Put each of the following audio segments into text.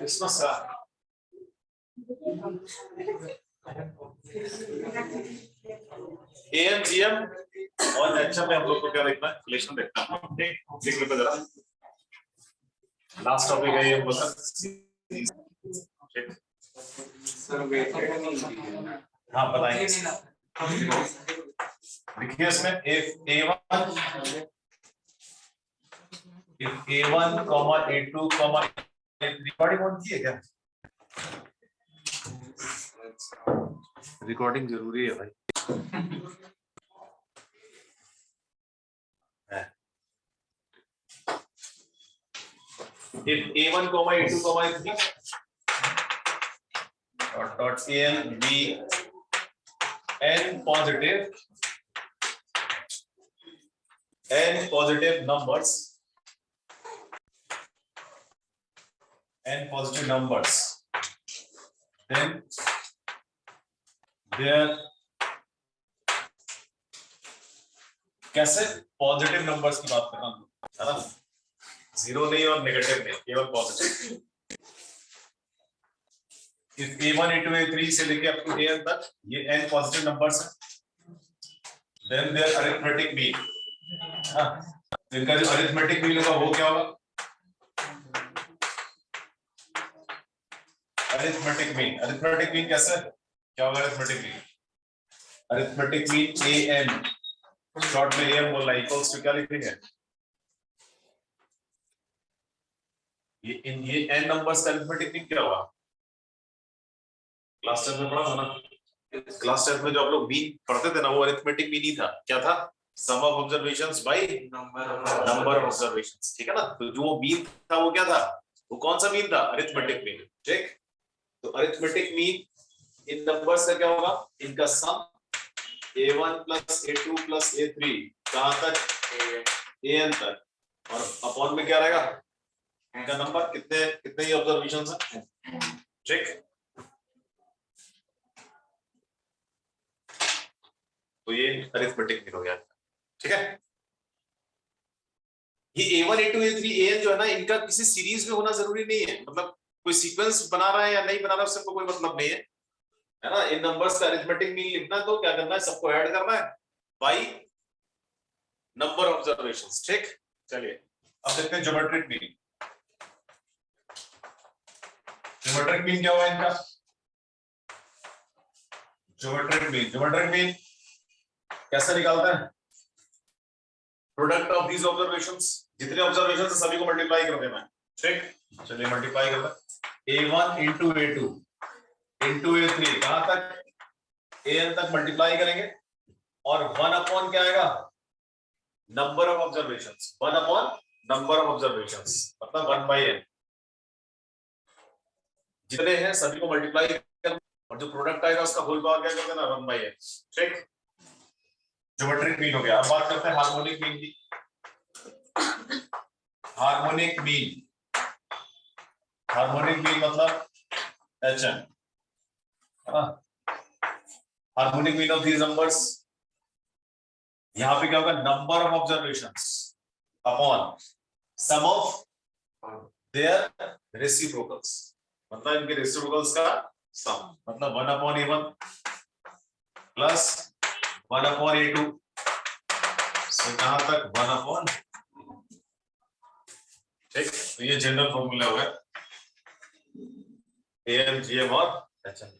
Christmas AM GM और HM में हम लोग को क्या देखना है? रिलेशन देखना है। ठीक, देख लो जरा। लास्ट टॉपिक है ये बोला। हाँ बताएंगे। देखिए इसमें if A1, A2, A3 recording on की है क्या? रिकॉर्डिंग जरूरी है भाई। If A1, A2, A3 dot AN be n positive numbers, then there कैसे पॉजिटिव नंबर्स की बात कर रहा हूँ, है ना? जीरो नहीं और नेगेटिव नहीं, केवल पॉजिटिव। इस A1, A2, A3 से लेके अप टू AN तक ये n पॉजिटिव नंबर्स हैं। Then their arithmetic mean, हाँ, इनका जो arithmetic mean होगा वो क्या होगा? Arithmetic mean कैसे? क्या होगा arithmetic mean? Arithmetic mean AM, short में AM बोलना, इक्वल्स टू क्या लिखेंगे? ये n नंबर्स का arithmetic mean क्या होगा? क्लास 10 में पढ़ा था ना? क्लास 10 में जो आप लोग मीन पढ़ते थे ना, वो अरिथमेटिक मीन ही था। क्या था? Sum of observations by number of observations. ठीक है ना? तो जो मीन था वो क्या था? वो कौन सा मीन था? Arithmetic mean. ठीक, तो अरिथमेटिक मीन इन नंबर्स का क्या होगा? इनका सम A1 plus A2 plus A3 कहां तक? AN तक, और अपॉन में क्या रहेगा? इनका नंबर, कितने कितने ही ऑब्जर्वेशंस हैं। ठीक, तो ये अरिथमेटिक मीन हो गया। ठीक है, ये A1, A2, A3, AN जो है ना, इनका किसी सीरीज में होना जरूरी नहीं है। मतलब कोई सीक्वेंस बना रहा है या नहीं बना रहा है उससे कोई मतलब नहीं है ना? इन नंबर्स का अरिथमेटिक मीन लिखना है तो क्या करना है? सबको ऐड करना है बाई नंबर ऑब्जर्वेशंस। ठीक, चलिए अब देखते हैं ज्योमेट्रिक मीन। ज्योमेट्रिक मीन क्या हुआ इनका? ज्योमेट्रिक मीन कैसे निकालते हैं? प्रोडक्ट ऑफ दीज ऑब्जर्वेशंस, जितने ऑब्जर्वेशंस है सभी को मल्टीप्लाई कर देना है। ठीक, चलिए मल्टीप्लाई कर लें। A1 into A2 into A3 कहां तक? AN तक मल्टीप्लाई करेंगे, और 1 अपॉन क्या आएगा? Number of observations. 1 upon number of observations मतलब 1 by n। जितने हैं सभी को मल्टीप्लाई कर, और जो प्रोडक्ट आएगा उसका होल पावर क्या कर देना? 1 by n। ठीक, ज्योमेट्रिक मीन हो गया। अब बात करते हैं हार्मोनिक मीन की। हार्मोनिक मीन मतलब HM, harmonic mean of these numbers, यहां पे क्या होगा? Number of observations upon sum of their reciprocals, मतलब इनके रेसिप्रोकल्स का सम, मतलब 1 upon A1 plus 1 upon A2 से कहां तक? 1 अपॉन। ठीक, तो ये जनरल फॉर्मूला हो गया AM, GM और HM।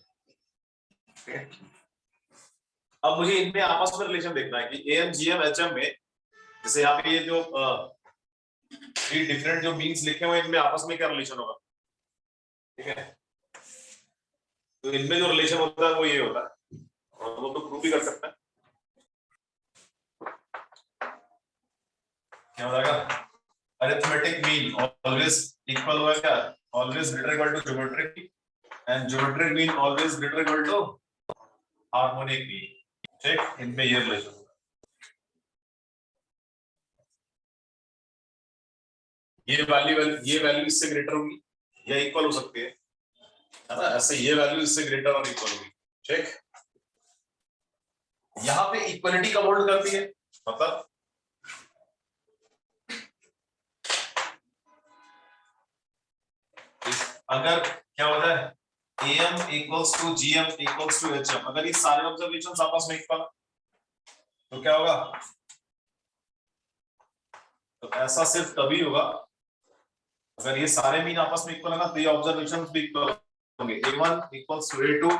अब मुझे इनमें आपस में रिलेशन देखना है कि AM, GM, HM में, जैसे यहाँ पे ये जो थ्री डिफरेंट जो मीन्स लिखे हुए हैं, इनमें आपस में क्या रिलेशन होगा? ठीक है, तो इनमें जो रिलेशन होता है वो ये होता है, और वो तो प्रूव भी कर सकते हैं। क्या हो जाएगा? अरिथमेटिक मीन ऑलवेज इक्वल होगा क्या? Always greater equal to geometric mean, and geometric mean always greater equal to harmonic mean. ठीक, इनमें ये रिलेशन होगा। ये वैल्यू इससे ग्रेटर होगी या इक्वल हो सकती है ना? ऐसे ये वैल्यू इससे ग्रेटर और इक्वल होगी। ठीक, यहां पे इक्वलिटी कब होल्ड करती है? मतलब अगर क्या हो जाए AM equals to GM equals to HM, अगर ये सारे ऑब्जर्वेशंस आपस में इक्वल तो क्या होगा? तो ऐसा सिर्फ तभी होगा अगर ये सारे मीन आपस में इक्वल है ना, तो ये ऑब्जर्वेशंस भी इक्वल होंगे। A1 equals to A2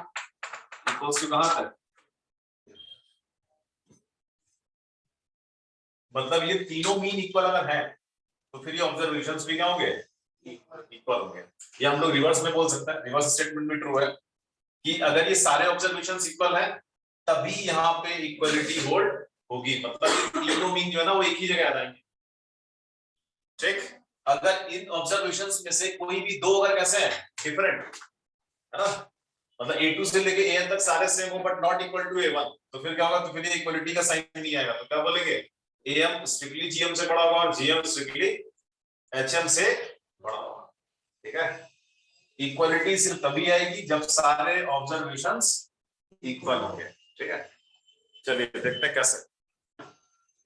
equals to कहां तक? मतलब ये तीनों मीन इक्वल अगर है तो फिर ये ऑब्जर्वेशंस भी क्या होंगे? इक्वल होंगे। ये हम लोग रिवर्स में बोल सकते हैं, रिवर्स स्टेटमेंट भी ट्रू है कि अगर ये सारे ऑब्जर्वेशंस इक्वल है तभी यहाँ पे इक्वलिटी होल्ड होगी, मतलब ये तीनों मीन जो है ना वो एक ही जगह आ जाएंगे। ठीक, अगर इन ऑब्जर्वेशंस में से कोई भी दो अगर कैसे हैं डिफरेंट है ना, मतलब A2 से लेके AN तक सारे सेम हो but not equal to A1, तो फिर क्या होगा? तो फिर ये इक्वलिटी का साइन नहीं आएगा, तो क्या बोलेंगे? AM स्ट्रिक्टली GM से बड़ा होगा और GM स्ट्रिक्टली HM से बड़ा होगा। ठीक है, इक्वलिटी सिर्फ तभी आएगी जब सारे ऑब्जर्वेशंस इक्वल होंगे। ठीक है, चलिए देखते हैं कैसे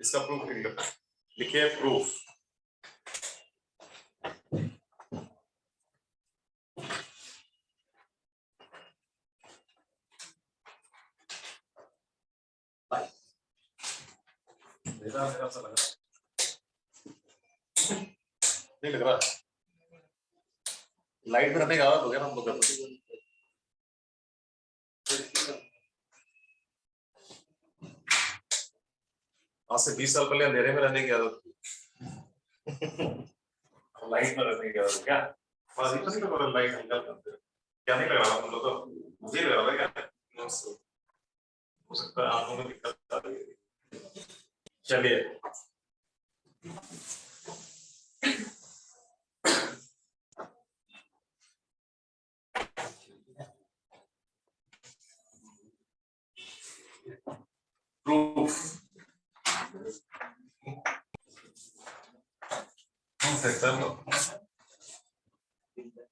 इसका प्रूफ लिखते हैं। लिखिए प्रूफ। मेरा सा लग रहा नहीं लग रहा, लाइट में रहने का हो गया ना हम लोग का। आज से 20 साल पहले अंधेरे में रहने की आदत लाइट में रहने की आदत क्या? बस इसी तो लाइट निकल जाते हैं। क्या नहीं लग रहा तुम लोग को? मुझे लग रहा है क्या हो सकता है आंखों में दिक्कत आ रही है। चलिए प्रूफ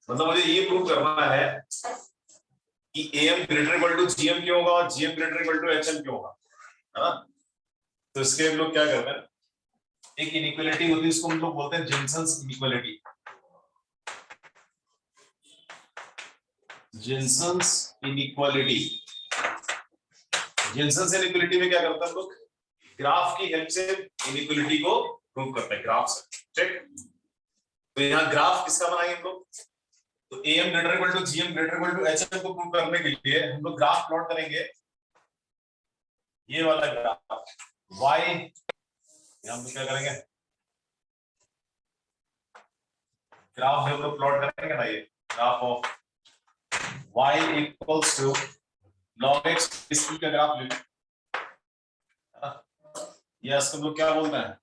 मतलब मुझे ये प्रूव करना है कि AM greater equal to GM क्यों होगा और GM greater equal to HM क्यों होगा, है ना? तो इसके हम लोग क्या करते हैं, एक इनइक्वालिटी होती है इसको हम लोग बोलते हैं Jensen's inequality. Jensen's inequality, Jensen's inequality में क्या करते हैं हम लोग? ग्राफ की हेल्प से इनइक्वालिटी को प्रूव करते हैं, ग्राफ से। ठीक, तो यहाँ ग्राफ किसका बनाएंगे हम लोग? तो AM greater equal to GM greater equal to HM को प्रूव करने के लिए हम लोग ग्राफ प्लॉट करेंगे, ये वाला ग्राफ y, हम लोग क्या करेंगे? ग्राफ हम लोग प्लॉट करेंगे ना, ये graph of y equals to log x, इसकी का ग्राफ ले, ये इसको लोग क्या बोलते हैं?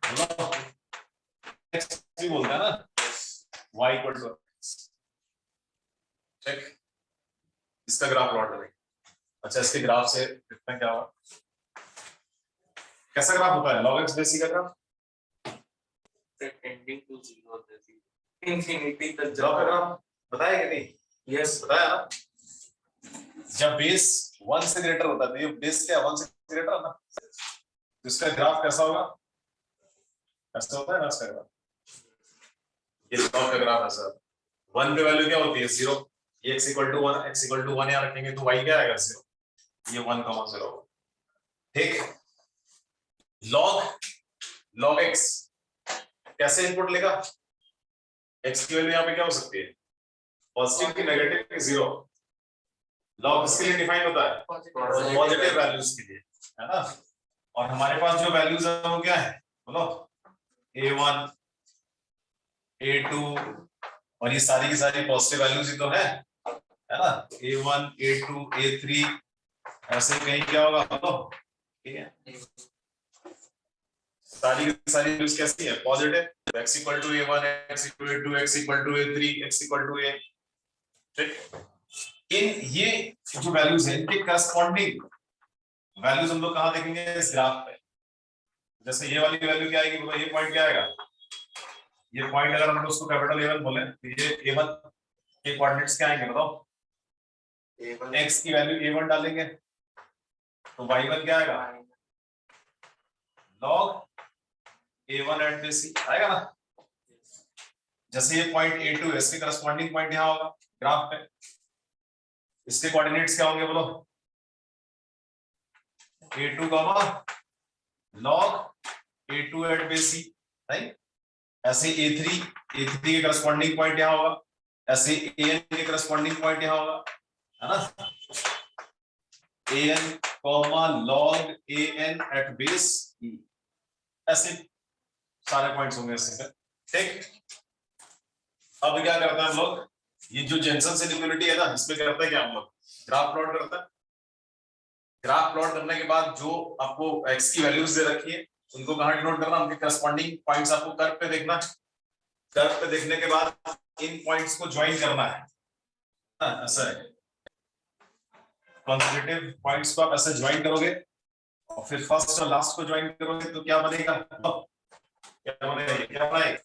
log x भी बोलते हैं ना, y इक्वल टू। ठीक, इसका ग्राफ प्लॉट करेंगे। अच्छा, इसके ग्राफ से कितना क्या होगा? कैसा ग्राफ होता है log x बेस का ग्राफ? टेंडिंग टू 0 इंफिनिटी तक जाओ का ग्राफ बताया कि नहीं? यस बताया ना, जब बेस 1 से ग्रेटर होता है तो ये बेस क्या 1 से ग्रेटर है ना, तो इसका ग्राफ कैसा होगा? ऐसा होता है ना इसका ग्राफ, ये log का ग्राफ है सर। 1 पे वैल्यू क्या होती है? 0, ये x equal to 1, x equal to 1 यहां रखेंगे तो y क्या आएगा? 0, ये 1,0। ठीक, log x कैसे इनपुट लेगा? x की वैल्यू यहाँ पे क्या हो सकती है? पॉजिटिव की, नेगेटिव की, 0। लॉग किसके लिए डिफाइन होता है? पॉजिटिव वैल्यूज के लिए, है ना? और हमारे पास जो वैल्यूज है वो क्या है बोलो? A1 A2 और ये सारी की सारी पॉजिटिव वैल्यूज ही तो है ना? A1 A2 A3 ऐसे कहीं क्या होगा बोलो? ठीक है, सारी की सारी वैल्यूज कैसी है? Positive. x equal to A1 x equal to A2 x equal to A3 x equal to A। ठीक, इन ये जो वैल्यूज है इनके करस्पॉन्डिंग वैल्यूज हम लोग कहां देखेंगे? इस ग्राफ पे। जैसे ये वाली वैल्यू क्या आएगी? ये पॉइंट क्या आएगा? ये पॉइंट अगर हम लोग उसको कैपिटल A1 बोले तो ये A1 के कोऑर्डिनेट्स क्या आएंगे बताओ? x की वैल्यू A1 डालेंगे तो y1 क्या आएगा? log A1 एट बेस आएगा ना। जैसे ये पॉइंट A2 है, इसके करस्पॉन्डिंग पॉइंट यहाँ होगा ग्राफ पे, इसके कोऑर्डिनेट्स क्या होंगे बोलो? A2 log A2 at base C, right? ऐसे A3 के करस्पॉन्डिंग पॉइंट यहाँ होगा, ऐसे AN के करस्पॉन्डिंग पॉइंट यहाँ होगा, है ना? AN log AN at base E, ऐसे सारे पॉइंट्स होंगे इससे, ठीक? अब क्या करते हैं हम लोग, ये जो जेनसेंस इनइक्वालिटी है ना, इसमें करते हैं क्या हम लोग? ग्राफ प्लॉट करते हैं। ग्राफ प्लॉट करने के बाद जो आपको x की वैल्यूज दे रखी है उनको कहां डिनोट करना, उनके करस्पॉन्डिंग पॉइंट्स आपको कर्व पे देखना है। कर्व पे देखने के बाद इन पॉइंट्स को ज्वाइन करना है, ऐसा है। कॉन्सेक्यूटिव पॉइंट्स को आप ऐसे ज्वाइन करोगे और फिर फर्स्ट और लास्ट को ज्वाइन करोगे तो क्या बनेगा? क्या बनेगा? क्या बनेगा?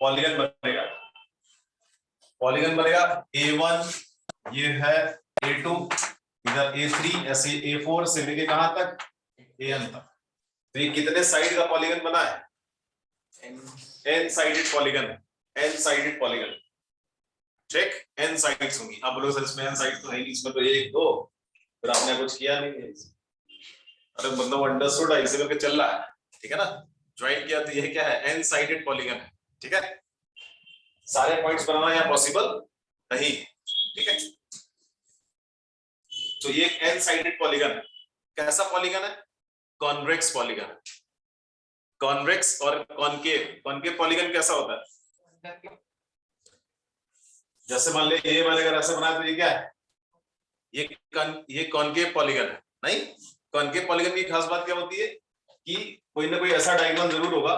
पॉलीगन बनेगा। पॉलीगन बनेगा A1 ये है A2, इधर A3, ऐसे A4 से लेके कहां तक? AN तक। तो ये कितने साइड का पॉलीगन बना है? n साइडेड पॉलीगन है, n sided polygon, check. n sides होंगी। अब बोलो सर इसमें n साइड तो है नहीं, इसमें तो एक दो, फिर आपने कुछ किया नहीं है। अरे मतलब अंडरस्टूड है, इसे करके चल रहा है, ठीक है ना? ज्वाइन किया तो ये क्या है? n साइडेड पॉलीगन है, ठीक है? सारे पॉइंट्स बनाना यहाँ पॉसिबल नहीं, ठीक है? तो ये n साइडेड पॉलीगन है। कैसा पॉलीगन है? Convex polygon. कॉन्वेक्स और कॉनकेव। कॉनकेव पॉलीगन कैसा होता है? जैसे मान ले ये मैंने अगर ऐसा बनाया तो ये क्या है? ये कॉनकेव पॉलीगन है, नहीं? कॉनकेव पॉलीगन की खास बात क्या होती है कि कोई ना कोई ऐसा डायगोनल जरूर होगा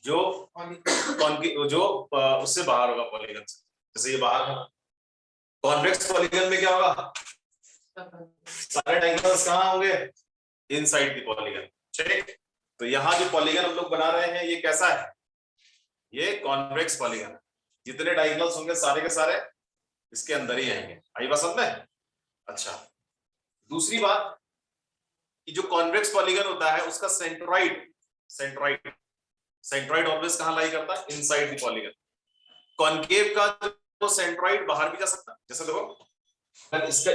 जो कॉनकेव, जो उससे बाहर होगा पॉलीगन से, जैसे ये बाहर है। कॉन्वेक्स पॉलीगन में क्या होगा? सारे डायगोनल्स कहां होंगे? इनसाइड द पॉलीगन, ठीक? तो यहाँ जो पॉलीगन हम लोग बना रहे हैं ये कैसा है? ये कॉन्वेक्स पॉलीगन है। जितने डायगोनल्स होंगे सारे के सारे इसके अंदर ही आएंगे। आई बात समझ में? अच्छा, दूसरी बात कि जो कॉन्वेक्स पॉलीगन होता है उसका सेंट्रोइड सेंट्रोइड ऑलवेज कहां लाई करता है? Inside the polygon. कॉनकेव का जो सेंट्रोइड बाहर भी जा सकता है, जैसे देखो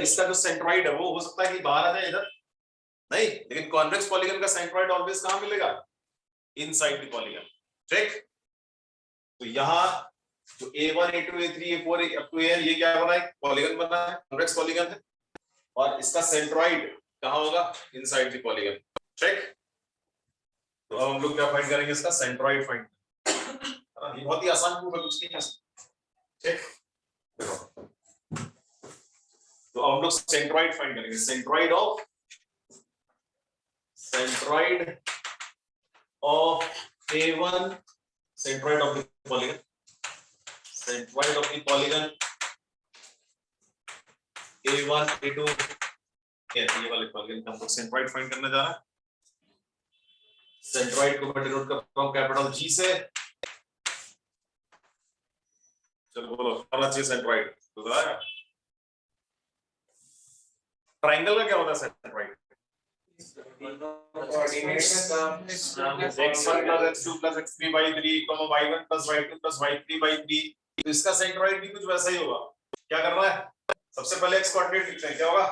इसका जो सेंट्रोइड है वो हो सकता है कि बाहर आ जाए इधर, नहीं, लेकिन कॉन्वेक्स पॉलीगन का सेंट्रोइड ऑलवेज कहां मिलेगा? इनसाइड द पॉलीगन, ठीक? तो यहाँ जो A1 A2 A3 A4 up to AN ये क्या बना है? पॉलीगन बना है, कॉन्वेक्स पॉलीगन है, और इसका सेंट्रोइड कहां होगा? इनसाइड द पॉलीगन, ठीक? तो अब हम लोग क्या फाइंड करेंगे? इसका सेंट्रोइड फाइंड। ये बहुत ही आसान प्रूफ है, कुछ नहीं है, ठीक? तो अब हम लोग सेंट्रोइड फाइंड करेंगे। Centroid of A1, centroid of the polygon, centroid of the polygon A1 A2, ये वाले पॉलीगन का हम लोग सेंट्रोइड फाइंड करने जा रहे हैं। सेंट्रोइड को मैं डिनोट करता हूं कैपिटल G से। चलो बोलो क्या चाहिए सेंट्रोइड? तो बताया ट्रायंगल का क्या होता है centroid? x1 plus x2 plus x3 by 3, y1 plus y2 plus y3 by 3। तो इसका सेंट्रोइड भी कुछ वैसा ही होगा। क्या करना है? सबसे पहले x कोऑर्डिनेट लिखते हैं, क्या होगा?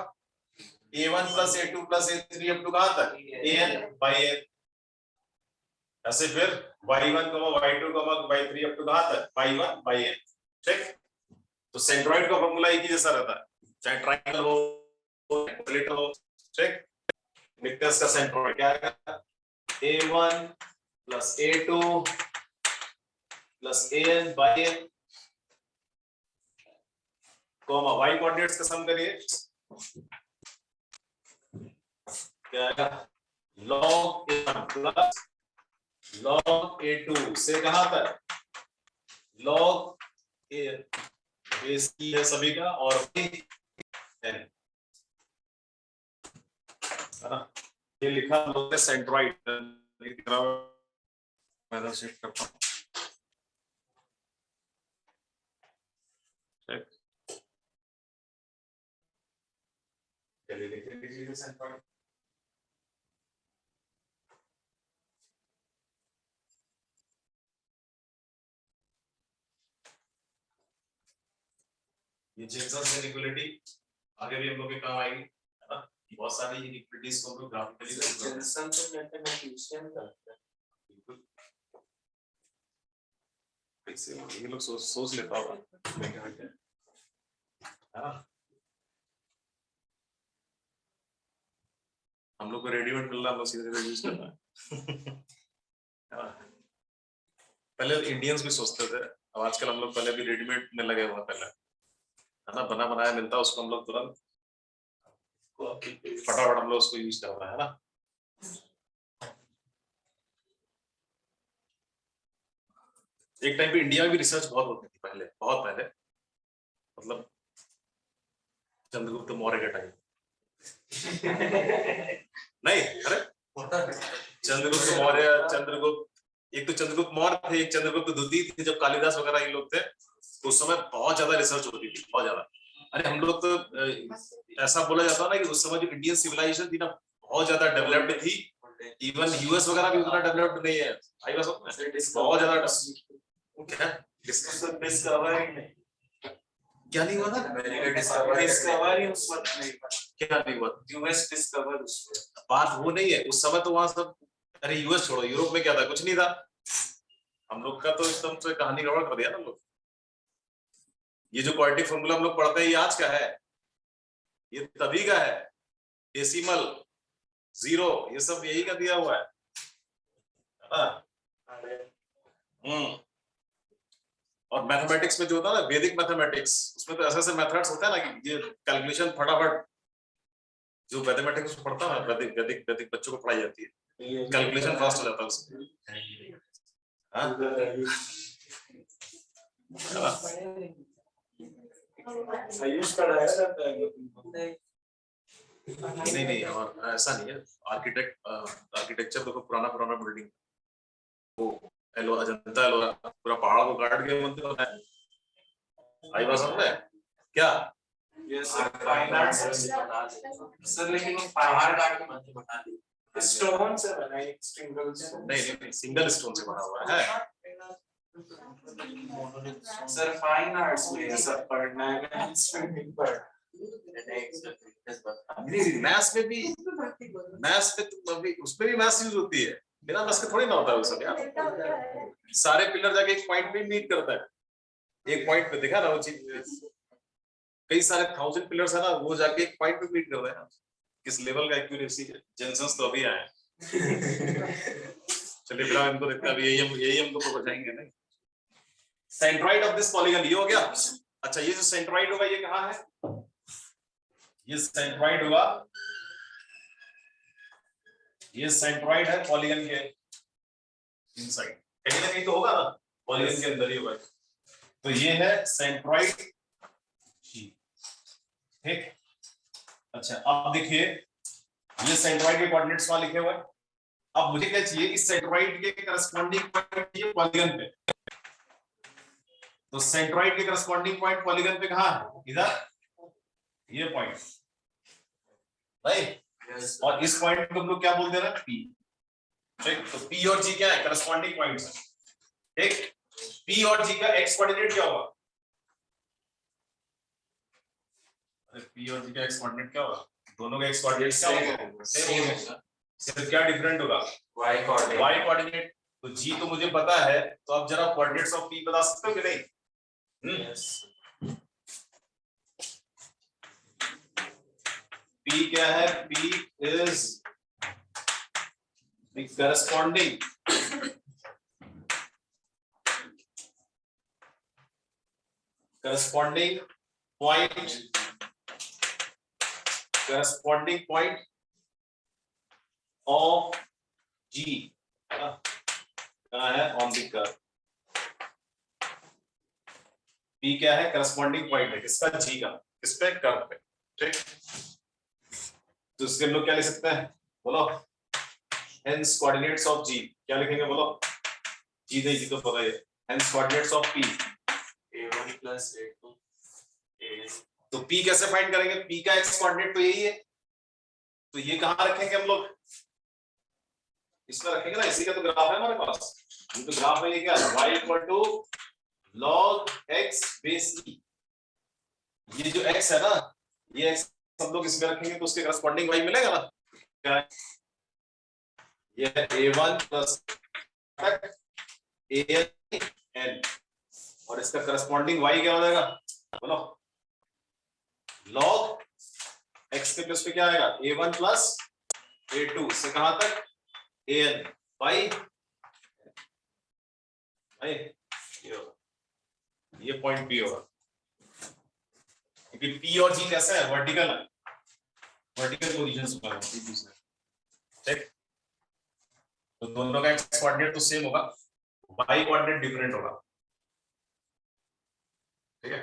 a1 plus a2 plus a3 up to कहां तक? an by n। ऐसे फिर y1 y2 y3 up to कहां तक? y1 by n, ठीक? तो सेंट्रोइड का फार्मूला एक ही जैसा रहता है, चाहे ट्रायंगल हो ट्रायंगुलेटर हो, ठीक? लिखते हैं इसका सेंट्रोइड क्या आएगा? a1 plus a2 plus an by n, comma y coordinates का सम करिए, क्या आएगा? log a1 plus log a2 से कहां तक? log a बेस की है सभी का, और n, है ना? ये लिखा हम लोग ने सेंट्रोइड, मैं सेट करता हूं, चलिए लिखिए सेंट्रोइड। ये जेनसेंस इनइक्वालिटी आगे भी हम लोग के काम आएगी, है ना? बहुत सारी इनइक्वालिटीज को हम लोग ग्राफिकली जेनसेंस तो मैथमेटिशियन करता है। बिल्कुल कैसे ये लोग सोच लेता होगा है ना? हम लोग को रेडीमेड मिल रहा, हम लोग सीधे सीधे यूज करना है। पहले इंडियंस भी सोचते थे, अब आजकल हम लोग पहले भी रेडीमेड में लगे हुए हैं, पहले है ना, बना बनाया मिलता है, उसको हम लोग तुरंत फटाफट हम लोग उसको यूज कर रहे हैं, है ना? एक टाइम पे इंडिया में भी रिसर्च बहुत होती थी पहले, बहुत पहले, मतलब चंद्रगुप्त मौर्य के टाइम नहीं, अरे चंद्रगुप्त मौर्य, चंद्रगुप्त, एक तो चंद्रगुप्त मौर्य थे, एक चंद्रगुप्त द्वितीय थे, जब कालिदास वगैरह ये लोग थे उस समय बहुत ज्यादा रिसर्च होती थी, बहुत ज्यादा। अरे हम लोग तो ऐसा बोला जाता है ना कि उस समय जो इंडियन सिविलाइजेशन थी ना बहुत ज्यादा डेवलप्ड थी, इवन यूएस वगैरह भी उतना डेवलप्ड नहीं है, आई बात बहुत ज्यादा क्या डिस्कवरी क्या नहीं हुआ था? डिस्कवरी उस वक्त नहीं हुआ, क्या नहीं हुआ? यूएस डिस्कवर उस वक्त। बात वो नहीं है, उस समय तो वहां सब, अरे यूएस छोड़ो, यूरोप में क्या था? कुछ नहीं था। हम लोग का तो एकदम से कहानी गड़बड़ कर दिया ना लोग। ये जो क्वाड्रेटिक फॉर्मूला हम लोग पढ़ते हैं ये आज का है, ये तभी का है, डेसिमल, जीरो, ये सब यही का दिया हुआ है। और मैथमेटिक्स में जो होता है ना, वैदिक मैथमेटिक्स, उसमें तो ऐसे ऐसे मेथड्स होते हैं ना कि ये कैलकुलेशन फटाफट, जो मैथमेटिक्स में पढ़ता है ना, वैदिक वैदिक वैदिक बच्चों को पढ़ाई जाती है, कैलकुलेशन फास्ट हो जाता है उसमें। नहीं नहीं, और ऐसा नहीं है, आर्किटेक्चर तो पुराना पुराना बिल्डिंग, वो एलोरा, अजंता एलोरा, पूरा पहाड़ को काट के मंदिर बनाया, आई बात समझ में क्या? फाइन आर्ट्स सर, लेकिन वो पहाड़ काट के मंदिर बना दी, स्टोन से बना है, सिंगल स्टोन, नहीं, सिंगल स्टोन से बना हुआ है सर। फाइन आर्ट्स में सब पढ़ना है, नहीं पढ़ना। मैथ्स में भी, मैथ्स में तो अभी उसमें भी मैथ्स यूज होती है, बिना मैथ्स के थोड़ी ना होता है वो सब यार। सारे पिलर जाके एक पॉइंट पे मीट करता है, एक पॉइंट पे, देखा ना वो चीज, कई सारे 1000 पिलर्स है ना, वो जाके एक पॉइंट पे मीट कर रहे हैं। किस लेवल का एक्यूरेसी है, जेनसेंस तो अभी आए चलिए फिर इनको देखते हैं, अभी यही हमको बचाएंगे नहीं। सेंट्रोइड ऑफ दिस पॉलीगन ये हो गया। अच्छा, ये जो सेंट्रोइड होगा ये कहाँ है? ये सेंट्रोइड होगा, ये सेंट्रोइड है पॉलीगन के इनसाइड, कहीं ना कहीं तो होगा ना, पॉलीगन के अंदर ही होगा। तो ये है सेंट्रोइड, ठीक। अच्छा अब देखिए, ये सेंट्रोइड के कोऑर्डिनेट्स वहां लिखे हुए हैं। अब मुझे क्या चाहिए, इस सेंट्रोइड के करस्पॉन्डिंग पॉइंट ये पॉलीगन पे, तो सेंट्रोइड के करस्पॉन्डिंग पॉइंट पॉलीगन पे कहां है? इधर, ये पॉइंट राइट, और इस पॉइंट को हम लोग क्या बोलते हैं? पी, ठीक। तो पी और जी क्या है? करस्पॉन्डिंग पॉइंट्स, ठीक। पी और जी का एक्स कोऑर्डिनेट क्या होगा? अरे पी और जी का एक्स कोऑर्डिनेट क्या होगा? दोनों का एक्स कोऑर्डिनेट सेम होगा, सिर्फ क्या डिफरेंट होगा? Y coordinate. तो जी तो मुझे पता है, तो अब जरा कोऑर्डिनेट्स ऑफ पी बता सकते हो कि नहीं? पी क्या है? P is the corresponding point of G, कहाँ है? On the curve. P क्या है? करस्पॉन्डिंग पॉइंट है किसका? G का, किस पे? कर्व पे, ठीक। तो इसके हम लोग क्या लिख सकते हैं? बोलो, hence coordinates of G क्या लिखेंगे? बोलो, G नहीं, G तो पता है, hence coordinates of P a1 plus a2 तो P कैसे फाइंड करेंगे? P का x कोऑर्डिनेट तो यही है, तो ये कहां रखेंगे हम लोग? इसमें रखेंगे ना, इसी का तो ग्राफ है हमारे पास। ये तो ग्राफ में ये क्या है? y = log x base e, ये जो x है ना, ये x हम लोग इसमें रखेंगे तो उसके करस्पॉन्डिंग y मिलेगा ना, क्या है? ये है a1 प्लस an और इसका करस्पॉन्डिंग y क्या हो जाएगा बोलो, log x के प्लस पे क्या आएगा a1 प्लस a2 से कहां तक an बाई ये पॉइंट p होगा, क्योंकि p और g कैसा है वर्टिकल है, वर्टिकल पोजीशंस पर है ठीक, तो दोनों का x कोऑर्डिनेट तो सेम होगा, y कोऑर्डिनेट डिफरेंट होगा, ठीक है।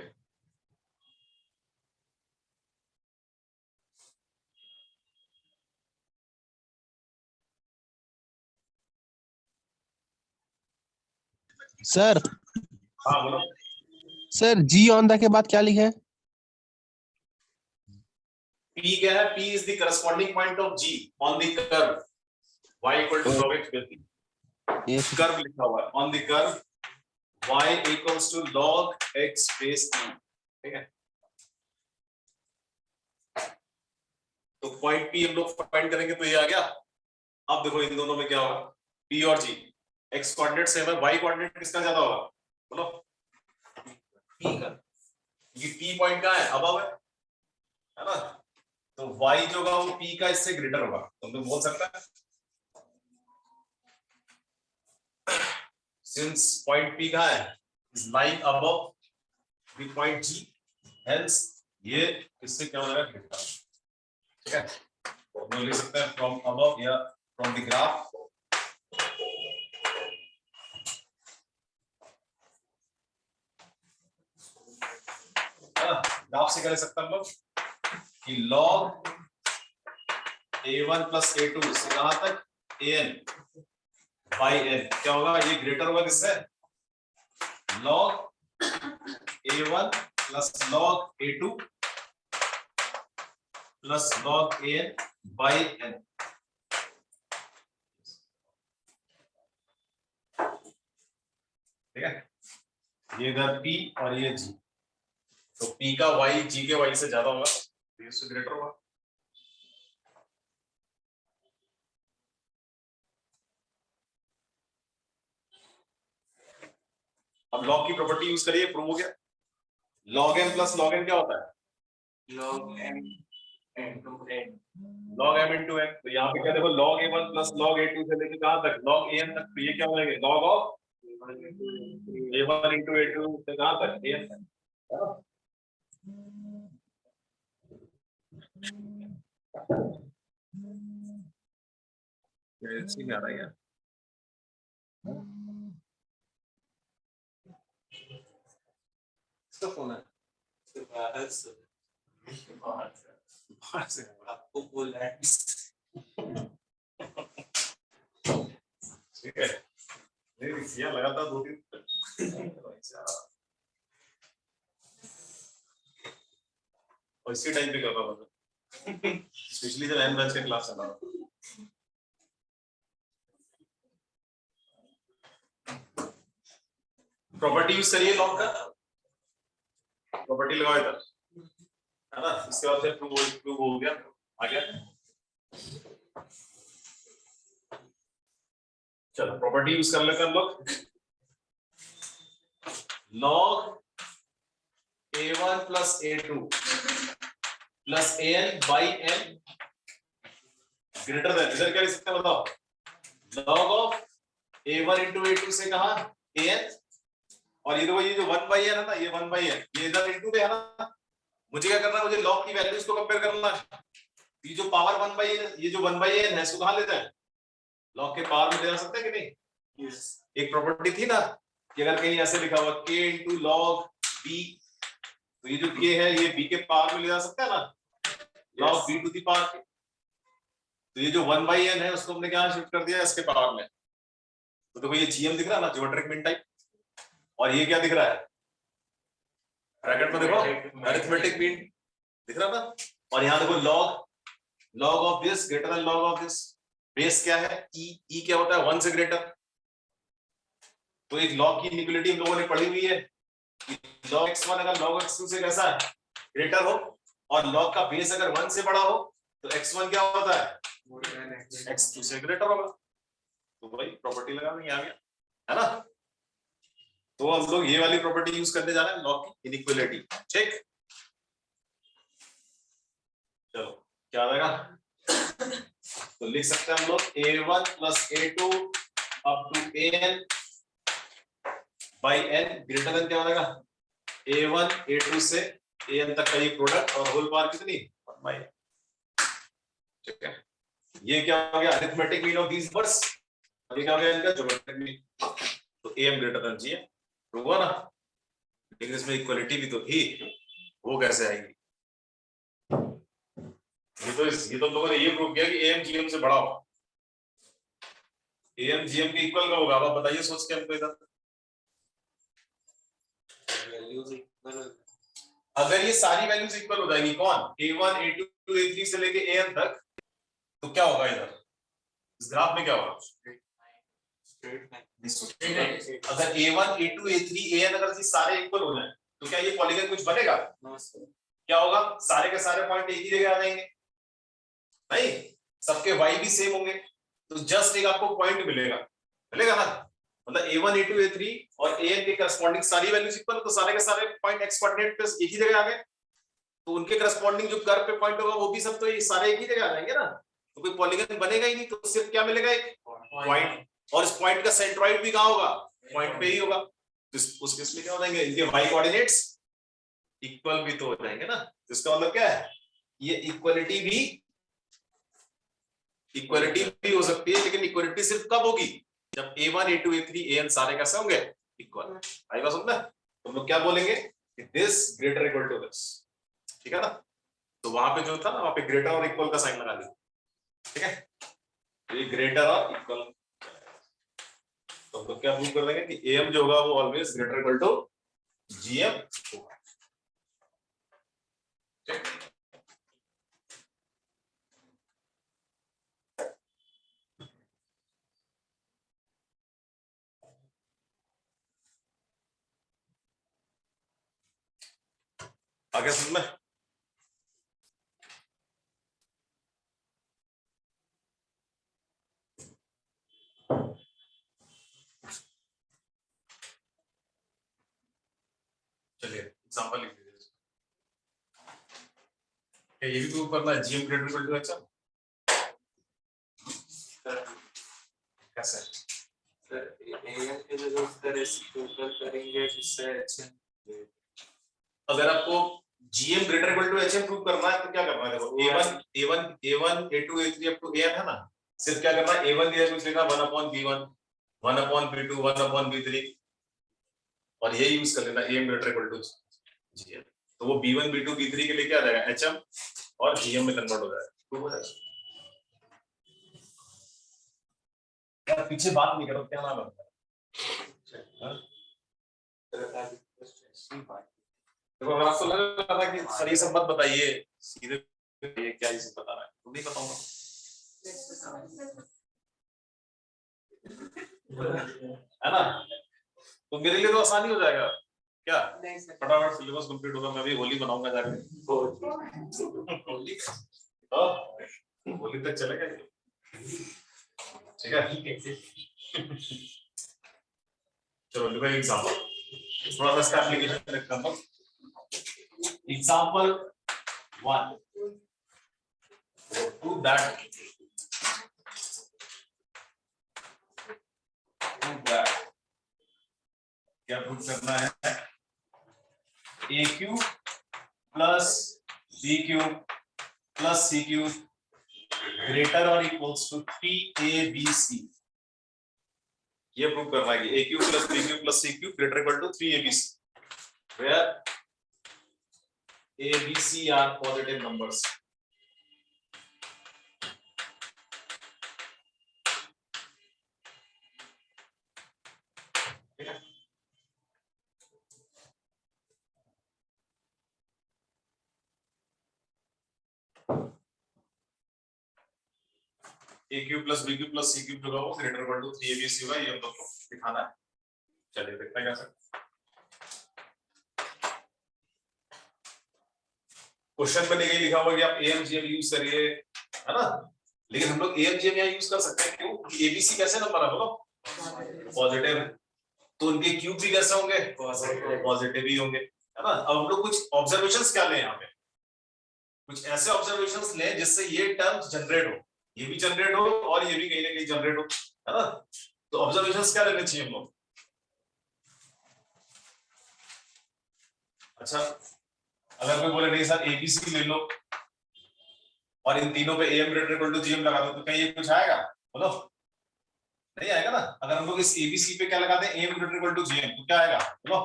सर हाँ बोलो। सर जी ऑन द के बाद क्या लिखे है? P क्या है? P is the corresponding point of G on the curve y equal to log x plus P. Yes. Curve लिखा हुआ है on the curve y equals to log x base P, ठीक है। तो पॉइंट P हम लोग find करेंगे तो ये आ गया। अब देखो इन दोनों में क्या होगा, P और G, x कोऑर्डिनेट सेम है, y कोऑर्डिनेट किसका ज्यादा होगा बोलो, P का, ये P पॉइंट कहाँ है, अबव है ना, तो y जो होगा वो P का इससे ग्रेटर होगा, तो हम लोग बोल सकते हैं since point P कहाँ है, is lying above the point G, hence ये इससे क्या हो जाएगा ग्रेटर, ठीक है। तो हम लोग लिख सकते हैं from above या from the graph ग्राफ से क्या लिख सकते हैं हम लोग कि log a1 प्लस a2 से कहां तक an बाई n क्या होगा, ये ग्रेटर होगा किससे, log a1 plus log a2 plus log an by n, ठीक है। ये इधर p और ये g, तो p का y g के y से ज्यादा होगा, तो ये इससे ग्रेटर होगा। अब log की प्रॉपर्टी यूज करिए, प्रूव हो गया। log m plus log n क्या होता है, log m into n, log m into n, तो यहाँ पे क्या देखो log a1 plus log a2 से लेके कहां तक log an तक, तो ये क्या हो जाएगा log of a1 into a2 से कहां तक an तक, है ना। ऐसे ही आ रहा है, इसका फोन है तो बाहर से बाहर से आपको बोला है ठीक है, नहीं किया लगातार 2-3 और इसी टाइम पे करता था स्पेशली जब एन बैच के क्लास चला था। प्रॉपर्टी यूज करिए लॉग का, प्रॉपर्टी लगाओ इधर, है ना, इसके बाद फिर प्रूव हो गया, आ गया। चलो प्रॉपर्टी यूज कर लेते हैं हम लोग, log a1 plus a2 plus an by n greater then, इधर क्या लिख सकते हैं बताओ, log of a1 into a2 से कहा an, और ये देखो ये जो 1 बाई n है ना, ये 1 बाई n, ये इधर into पे है ना, मुझे क्या करना है, मुझे log की वैल्यूज को कंपेयर करना है। ये जो पावर 1 बाई n, ये जो 1 बाई n है इसको कहां लेते हैं, log के पावर में ले जा सकते हैं कि नहीं। yes एक प्रॉपर्टी थी ना कि अगर कहीं ऐसे लिखा हुआ k into log b, तो ये जो k है ये b के पावर में ले जा सकता है ना, log b to the power के, तो ये जो 1 बाई n है उसको हमने क्या शिफ्ट कर दिया इसके पावर में, तो देखो ये gm दिख रहा है ना, ज्योमेट्रिक मीन टाइप, और ये क्या दिख रहा है ब्रैकेट में देखो अरिथमेटिक मीन दिख रहा था, और यहाँ देखो log of this greater than log of this, base क्या है e क्या होता है 1 से ग्रेटर, तो एक log की इक्वलिटी हम लोगों ने पढ़ी हुई है, log x1 अगर log x2 से कैसा है ग्रेटर हो और log का बेस अगर 1 से बड़ा हो तो x1 क्या होता है, x2 से ग्रेटर होगा। तो भाई प्रॉपर्टी लगा नहीं आ गया, है ना। तो हम लोग ये वाली प्रॉपर्टी यूज करने जा रहे हैं, लॉग की इनइक्वालिटी। ठीक, चलो क्या आएगा, तो लिख सकते हैं हम लोग a1 plus a2 up to an by n greater than क्या बनेगा, a1 a2 से an तक का ये प्रोडक्ट और होल पावर कितनी 1 बाई। ठीक है, ये क्या हो गया arithmetic mean of these numbers, ये क्या हो गया इनका ज्योमेट्रिक मीन। तो am ग्रेटर देन gm हुआ ना, लेकिन इसमें इक्वालिटी भी तो थी, वो कैसे आएगी। ये तो लोगों ने ये प्रूव किया कि am gm से बड़ा होगा, am gm के इक्वल का होगा। अब आप बताइए सोच के हमको इधर, अगर ये सारी वैल्यूज इक्वल हो जाएंगी, कौन a1 a2 a3 से लेके an तक, तो क्या होगा इधर इस ग्राफ में क्या होगा, अगर a1 a2 a3 an अगर ये सारे इक्वल हो जाए तो क्या ये पॉलीगन कुछ बनेगा, क्या होगा सारे के सारे पॉइंट एक ही जगह आ जाएंगे, नहीं सबके y भी सेम होंगे, तो जस्ट एक आपको पॉइंट मिलेगा ना, मतलब a1 a2 a3 और an के करस्पॉन्डिंग सारी वैल्यूज इक्वल, तो सारे के सारे पॉइंट x कोऑर्डिनेट पे एक ही जगह आ गए, तो उनके करस्पॉन्डिंग जो कर्व पे पॉइंट होगा वो भी सब तो ये सारे एक ही जगह आ जाएंगे ना, तो कोई पॉलीगन बनेगा ही नहीं, तो सिर्फ क्या मिलेगा एक पॉइंट, और इस पॉइंट का सेंट्रॉइड भी कहां होगा, पॉइंट पे ही होगा, तो उस केस में क्या हो जाएंगे इनके y कोऑर्डिनेट्स इक्वल भी तो हो जाएंगे ना, तो इसका मतलब क्या है ये इक्वालिटी भी हो सकती है, लेकिन इक्वालिटी सिर्फ कब होगी जब a1 a2 a3 an सारे कैसे होंगे इक्वल। आई बात समझ में, तो हम लोग क्या बोलेंगे this greater equal to this, ठीक है ना, तो वहां पे जो था ना वहां पे ग्रेटर और इक्वल का साइन लगा दिया, ठीक है, तो ये ग्रेटर और इक्वल, तो हम लोग क्या प्रूव कर देंगे कि am जो होगा वो always greater equal to gm होगा। ठीक, आगे समझ में, चलिए एग्जांपल लिख लीजिए, ये भी प्रूव करना है gm greater equal to h, कैसे सर an के जगह उस तरह से टोटल करेंगे जिससे अगर आपको gm greater equal to hm prove करना है तो क्या करना है, देखो a1 a2 a3 up to an है ना, सिर्फ क्या करना है a1 दिया कुछ लिखना 1 upon b1 1 upon b2 1 upon b3 और ये यूज कर लेना am greater equal to gm, तो वो b1 b2 b3 के लिए क्या आ जाएगा hm और gm में कन्वर्ट हो जाएगा, प्रूव हो जाएगा। यार पीछे बात नहीं करो, क्या नाम है, देखो अगर आपको लग रहा था कि सर ये सब मत बताइए सीधे ये क्या ये सब बता रहा है तो नहीं बताऊंगा, है ना, तो मेरे लिए तो आसानी हो जाएगा क्या, फटाफट सिलेबस कंप्लीट होगा, मैं भी होली बनाऊंगा जाके, होली तक चलेगा, ठीक है। चलो लिखो एग्जांपल, थोड़ा सा इसका एप्लीकेशन देखता हूं, एग्जांपल 1 to that क्या प्रूव करना है, a cube plus b cube plus c cube greater और इक्वल्स टू 3abc, ये प्रूव करना है कि a cube plus b cube plus c cube greater equal to 3abc, where a b c are positive numbers। a cube plus b cube plus c cube जो होगा वो greater equal to 3abc होगा, ये हम लोग को दिखाना है। चलिए देखते हैं कैसे, क्वेश्चन में नहीं लिखा हुआ कि आप AMGM यूज करिए, है ना, लेकिन हम लोग AMGM यहाँ यूज कर सकते हैं। क्यों? ABC कैसे नंबर है बोलो? पॉजिटिव है, तो उनके क्यूब भी कैसे होंगे? पॉजिटिव ही होंगे, है ना। अब हम लोग कुछ ऑब्जर्वेशंस क्या लें यहाँ पे, कुछ ऐसे ऑब्जर्वेशंस लें जिससे ये टर्म्स जनरेट हो, ये भी जनरेट हो और ये भी कहीं ना कहीं जनरेट हो, है ना। तो ऑब्जर्वेशंस क्या लेने चाहिए हम लोग? अच्छा, अगर कोई बोले नहीं सर ABC ले लो और इन तीनों पे AM greater equal to GM लगा दो, तो क्या ये कुछ आएगा बोलो? नहीं आएगा ना। अगर हम लोग इस ABC पे क्या लगाते हैं, AM greater equal to GM, तो क्या आएगा बोलो?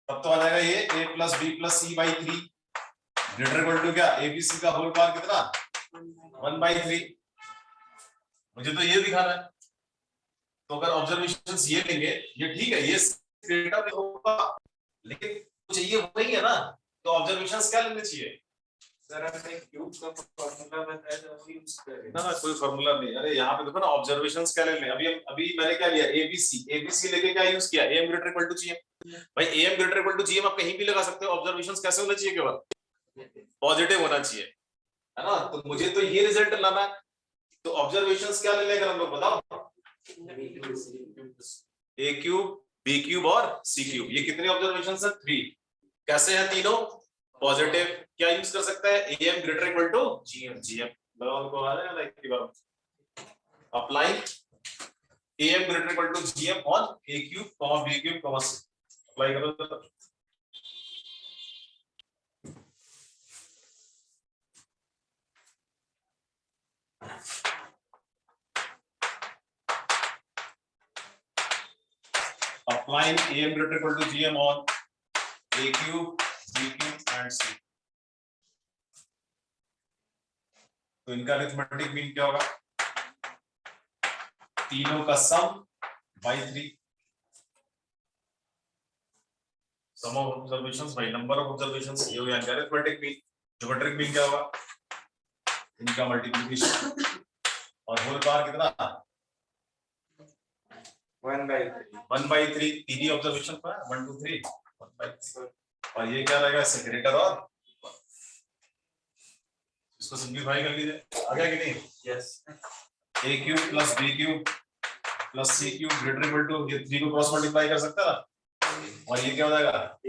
तब तो आ जाएगा ये A plus B plus C by 3 greater equal to क्या, ABC का होल पावर कितना, 1/3। मुझे तो ये दिखाना है। तो अगर ऑब्जर्वेशंस ये लेंगे, ये ठीक है, ये ग्रेटर होगा, लेकिन कुछ ये वही है ना, तो ऑब्जर्वेशंस क्या लेने चाहिए? सर हमने क्यूब का फॉर्मूला बताया था, वो यूज करें ना कोई फार्मूला नहीं। अरे यहाँ पे देखो ना, ऑब्जर्वेशंस क्या ले लें। अभी मैंने क्या लिया, ABC लेके क्या यूज किया, AM greater equal to GM। भाई AM greater equal to GM आप कहीं भी लगा सकते हो। ऑब्जर्वेशंस कैसे होना चाहिए? केवल पॉजिटिव होना चाहिए, है ना। तो मुझे तो ये रिजल्ट लाना है, तो ऑब्जर्वेशंस क्या ले लेंगे हम लोग बताओ? A क्यूब, B क्यूब और C क्यूब। ये कितने ऑब्जर्वेशंस है? 3। कैसे हैं तीनों? पॉजिटिव। क्या यूज कर सकता है? AM greater equal to GM। बराबर को आ जाएगा लाइक की बात। Apply AM greater equal to GM on A cube, B cube, C। Apply करो तो applying AM greater equal to GM on A cube, B cube and C। तो इनका अरिथमेटिक मीन क्या होगा? तीनों का sum by 3। Sum of observations by number of observations, ये हो गया अरिथमेटिक मीन। ज्योमेट्रिक मीन क्या होगा? इनका मल्टीप्लिकेशन और होल पावर कितना? 1/3। तीन ही ऑब्जर्वेशन पर 1 2 3 1/3। और ये क्या रहेगा? इससे ग्रेटर और, इसको सिंपलीफाई कर लीजिए, आ गया कि नहीं? Yes. A cube plus B cube plus C cube greater equal to, ये 3 को क्रॉस मल्टीप्लाई कर सकता है ना, और ये क्या हो जाएगा?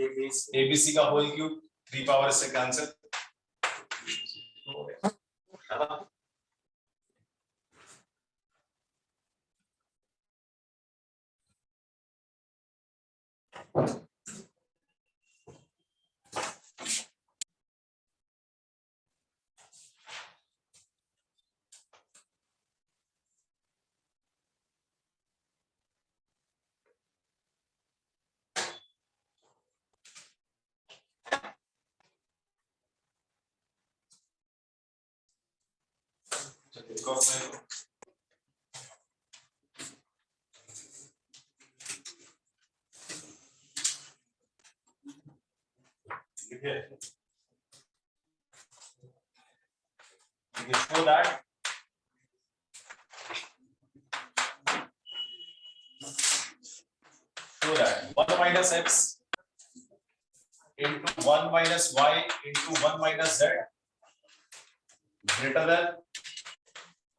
ABC का होल क्यूब, 3 पावर इससे कैंसिल, है ना। show that show that 1 minus x into 1 minus y into 1 minus z greater than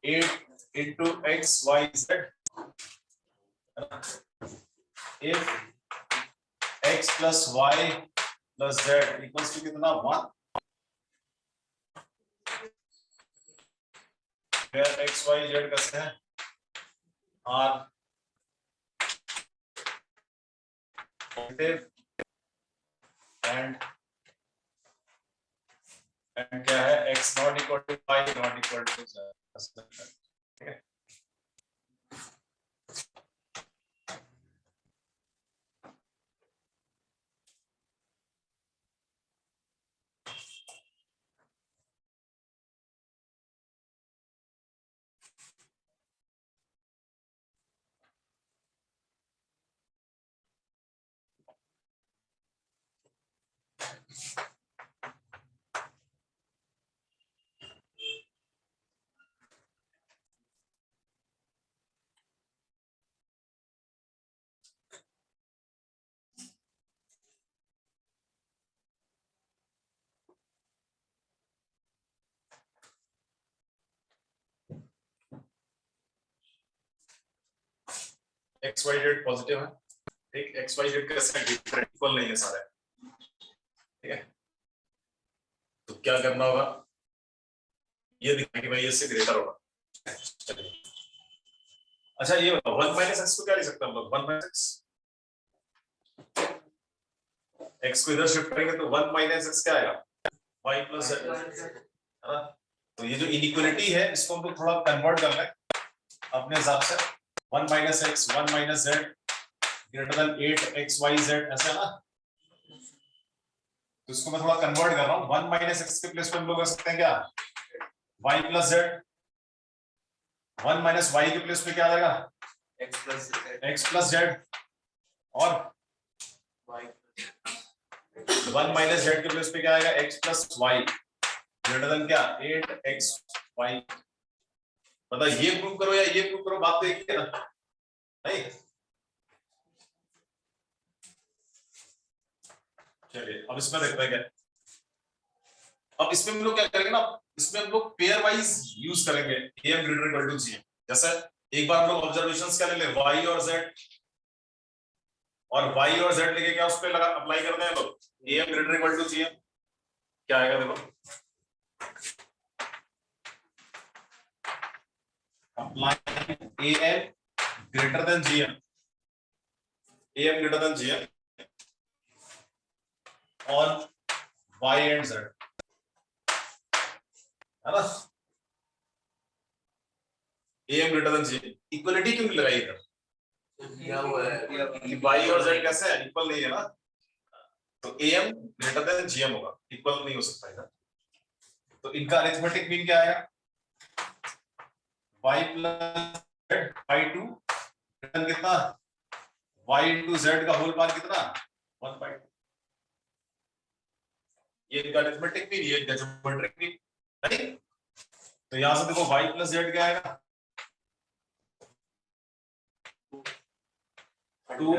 8 into x y z if x plus y plus z equals to कितना 1, where x y z कैसे हैं are positive and क्या है x not equal to y not equal to z, ठीक है। X Y Z positive है, ठीक, x Y Z का सेट इक्वल नहीं है सारे, ठीक है। तो क्या करना होगा, ये दिखाना कि भाई इससे ग्रेटर होगा। चलिए, अच्छा ये 1 माइनस एक्स को क्या लिख सकते हैं हम लोग, 1 माइनस एक्स को इधर शिफ्ट करेंगे तो 1 माइनस एक्स क्या आएगा, y प्लस जेड, है ना। तो ये जो इनइक्वालिटी है इसको हम लोग थोड़ा कन्वर्ट कर लें अपने हिसाब से, 1 minus x 1 minus Z greater than 8xyz, ऐसा है ना। तो इसको मैं थोड़ा कन्वर्ट कर रहा हूँ, 1 माइनस एक्स के प्लेस पे हम लोग कर सकते हैं क्या, y plus Z, 1 minus Y के प्लेस पे क्या आ जाएगा, x प्लस जेड, और 1 माइनस जेड के प्लेस पे क्या आएगा, x plus Y greater than क्या, 8xy। मतलब ये प्रूव करो या ये प्रूव करो, बात तो एक ही है ना, नहीं। चलिए अब इसमें देखते हैं क्या, अब इसमें हम लोग क्या करेंगे ना, इसमें हम लोग पेयर वाइज यूज करेंगे am greater equal to gm। जैसे एक बार हम लोग ऑब्जर्वेशंस क्या ले ले, y और z, और y और z लेके क्या उस पे लगा अप्लाई करते हैं लोग, am greater equal to gm, क्या आएगा देखो, apply am greater than gm, am greater than gm on y and z, है ना। am greater than gm, equality क्यों लगाई इधर, क्या हुआ है कि y और z कैसे है, इक्वल नहीं है ना, तो am ग्रेटर देन gm होगा, इक्वल नहीं हो सकता इधर। तो इनका अरिथमेटिक मीन क्या आएगा, y प्लस z बाई 2 कितना, y इंटू z का होल पावर कितना, 1/2। ये इनका अरिथमेटिक मीन, ये इनका ज्योमेट्रिक मीन, नहीं। तो यहां से देखो y प्लस z क्या आएगा, 2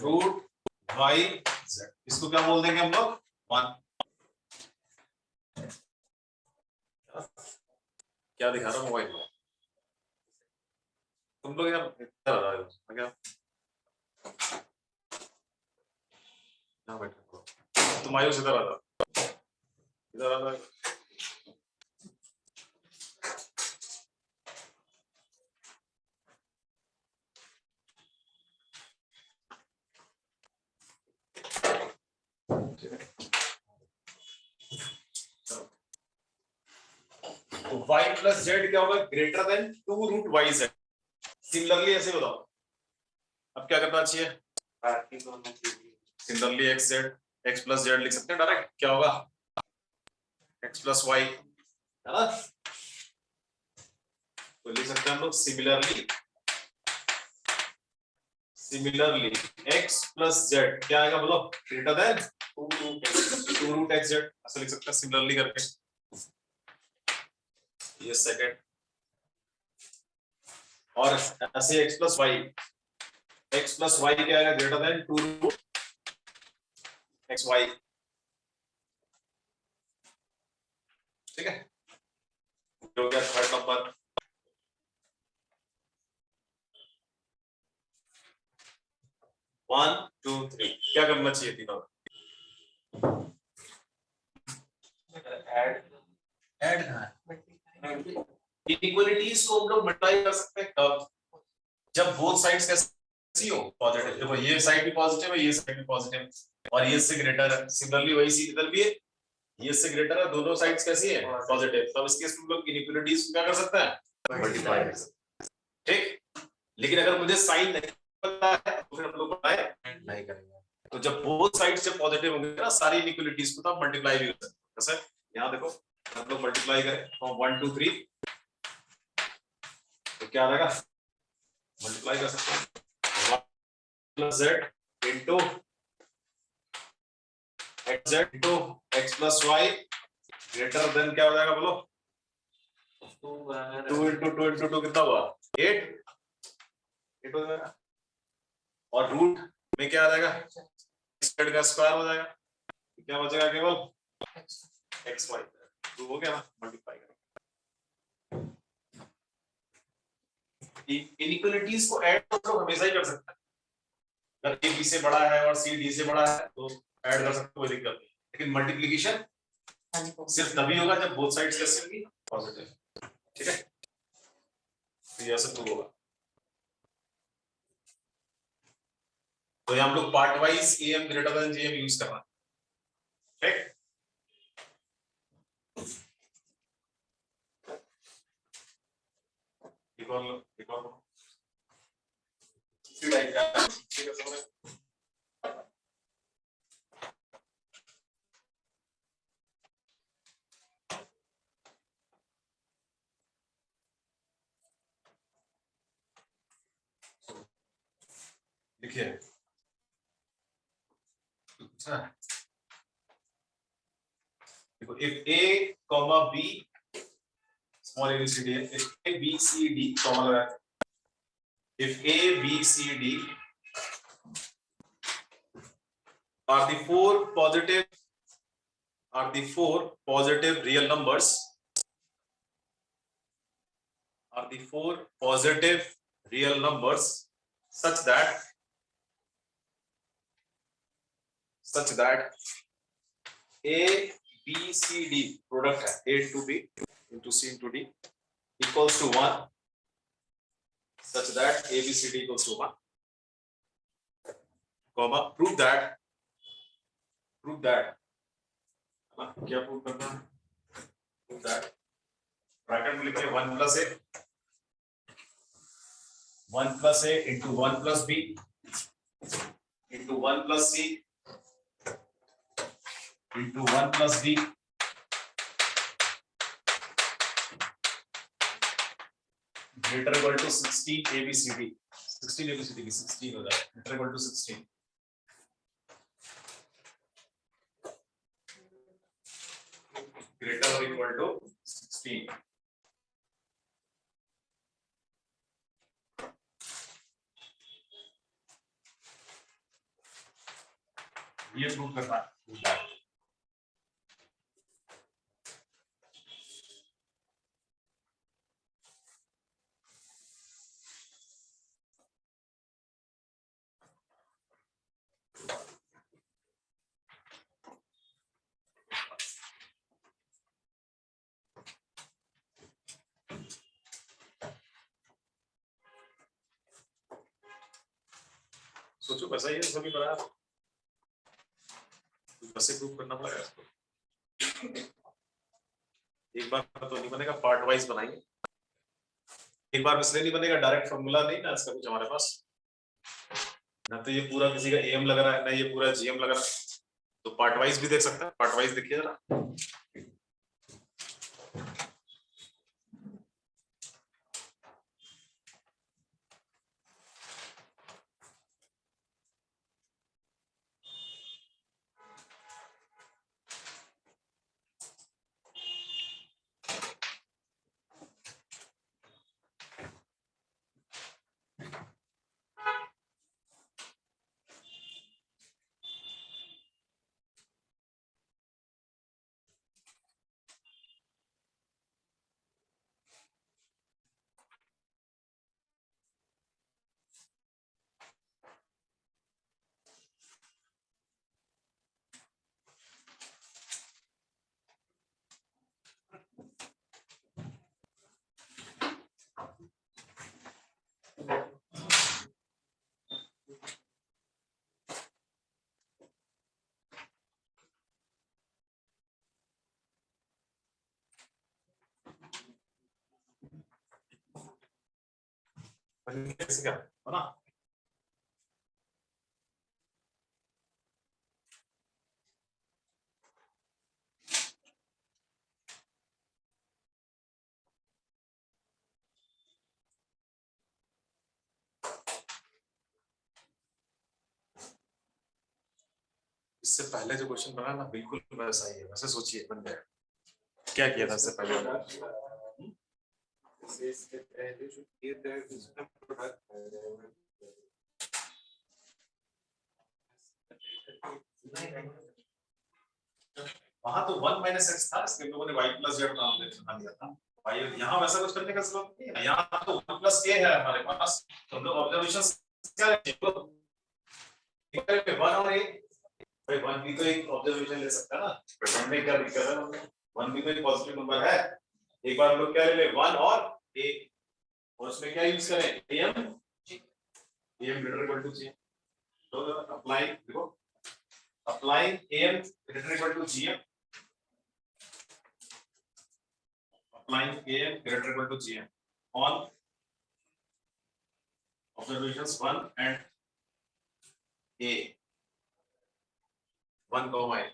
रूट y z, इसको क्या बोल देंगे हम लोग, 1। क्या दिखा रहा हूँ मोबाइल में, तुम लोग यार इधर आ रहे हो क्या, यहाँ बैठो, तुम आयुष इधर आ जाओ, इधर आ जाओ। तो y प्लस जेड क्या होगा, greater than 2 root Y Z. Similarly ऐसे बताओ, अब क्या करना चाहिए, similarly X Z, X plus Z लिख सकते हैं डायरेक्ट, क्या होगा एक्स प्लस वाई, है ना। तो लिख सकते हैं हम लोग similarly, similarly X plus Z क्या आएगा बोलो, greater than 2 root X Z, ऐसा लिख सकते हैं सिमिलरली करके, ये सेकंड। और ऐसे x plus Y, X plus Y क्या आएगा, greater than 2 root X Y, ठीक है। हो गया थर्ड नंबर। 1 2 3 क्या करना चाहिए तीनों, ऐड इनइक्वालिटीज को हम लोग मल्टीप्लाई कर सकते हैं कब, जब बोथ साइड्स कैसी हो, पॉजिटिव। देखो ये साइड भी पॉजिटिव है, ये साइड भी पॉजिटिव है, और ये इससे ग्रेटर है, सिमिलरली वही चीज इधर भी है, ये इससे ग्रेटर है, दोनों साइड्स कैसी है, पॉजिटिव। तब इस केस में हम लोग इनइक्वालिटीज को क्या कर सकते हैं, मल्टीप्लाई कर सकते हैं, ठीक। लेकिन अगर मुझे साइन नहीं पता है तो फिर हम लोग नहीं करेंगे। तो जब बोथ साइड्स जब पॉजिटिव होंगे ना, सारी इनइक्वालिटीज को तो आप मल्टीप्लाई भी कर सकते हैं। जैसे यहाँ देखो हम लोग मल्टीप्लाई करें तो 1 2 3 तो क्या आएगा, मल्टीप्लाई कर सकते हैं, 1 plus z into X Z into X plus Y greater than क्या हो जाएगा बोलो, 2 इंटू 2 इंटू 2 कितना हुआ, 8 हो जाएगा, और रूट में क्या आ जाएगा, z का स्क्वायर हो जाएगा, क्या बचेगा केवल एक्स वाई, तो हो गया ना, मल्टीप्लाई करें। इनइक्वालिटीज को ऐड तो लोग हमेशा ही कर सकते हैं। अगर ए बी से बड़ा है और सी डी से बड़ा है तो ऐड कर सकते, कोई दिक्कत नहीं। लेकिन मल्टीप्लिकेशन सिर्फ तभी होगा जब बोथ साइड्स कैसे होंगी, पॉजिटिव। ठीक है, तो ये ऐसे प्रूव होगा। तो हम लोग part wise am greater then jm use कर रहे हैं। ठीक, एक और फिर आएगा। ठीक है, समझ में? देखिए, देखो if a comma b small abcd है, if a b c d comma लगा है, if a b c d are the four positive real numbers, are the four positive real numbers such that a b c d product है, a into b into c into d equals to 1, such that a b c d equals to 1, comma prove that क्या prove करना है, prove that bracket में लिखिए 1 plus a into 1 plus b into 1 plus c into 1 plus d greater equal to 16 abcd, 16 abcd की 16 हो जाए, greater equal to 16, greater or equal to 16। ये prove करना है। सोचो वैसा ही है सभी बना, वैसे प्रूव करना पड़ेगा इसको। एक बार तो नहीं बनेगा, पार्ट वाइज बनाएंगे। एक बार इसलिए नहीं बनेगा, डायरेक्ट फॉर्मूला नहीं ना इसका कुछ हमारे पास, ना तो ये पूरा किसी का एम लग रहा है, ना ये पूरा जीएम लग रहा है, तो पार्ट वाइज भी देख सकते हैं। पार्ट वाइज देखिए जरा, कैसे क्या है ना। इससे पहले जो क्वेश्चन बना ना बिल्कुल वैसा ही है, वैसे सोचिए बन जाएगा। क्या किया था इससे पहले? वहां तो 1 - x था, इसके लोगों ने y + z नाम दे बना दिया था। भाई यहाँ वैसा कुछ करने का जरूरत नहीं है, यहाँ तो 1 प्लस a है हमारे पास, तो हम लोग ऑब्जर्वेशंस क्या लेंगे, 1 और a, भाई 1 भी तो एक ऑब्जर्वेशन ले सकता है ना, बट 1 में क्या दिक्कत है, 1 भी तो एक पॉजिटिव नंबर है। एक बार हम लोग क्या ले ले 1 और a, और उसमें क्या यूज करें, am greater equal to gm, तो अप्लाई देखो, applying am greater equal to gm, applying am greater equal to gm on observations 1 and a, 1 comma a,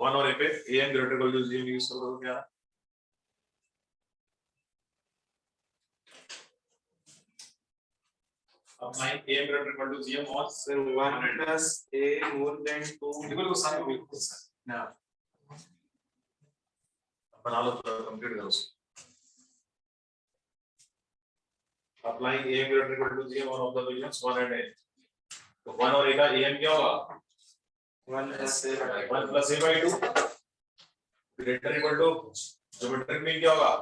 1 और a पे am greater equal to gm use करो तो क्या, applying am greater equal to gm on Sir, 1 plus a more than 2. बिल्कुल को सारे बिल्कुल ना बना लो, कंप्लीट करो उसको। applying am greater equal to gm on observations 1 and a, तो 1 और a का am क्या होगा, 1 plus a. 1 plus a by 2 greater equal to, geometric mean क्या होगा,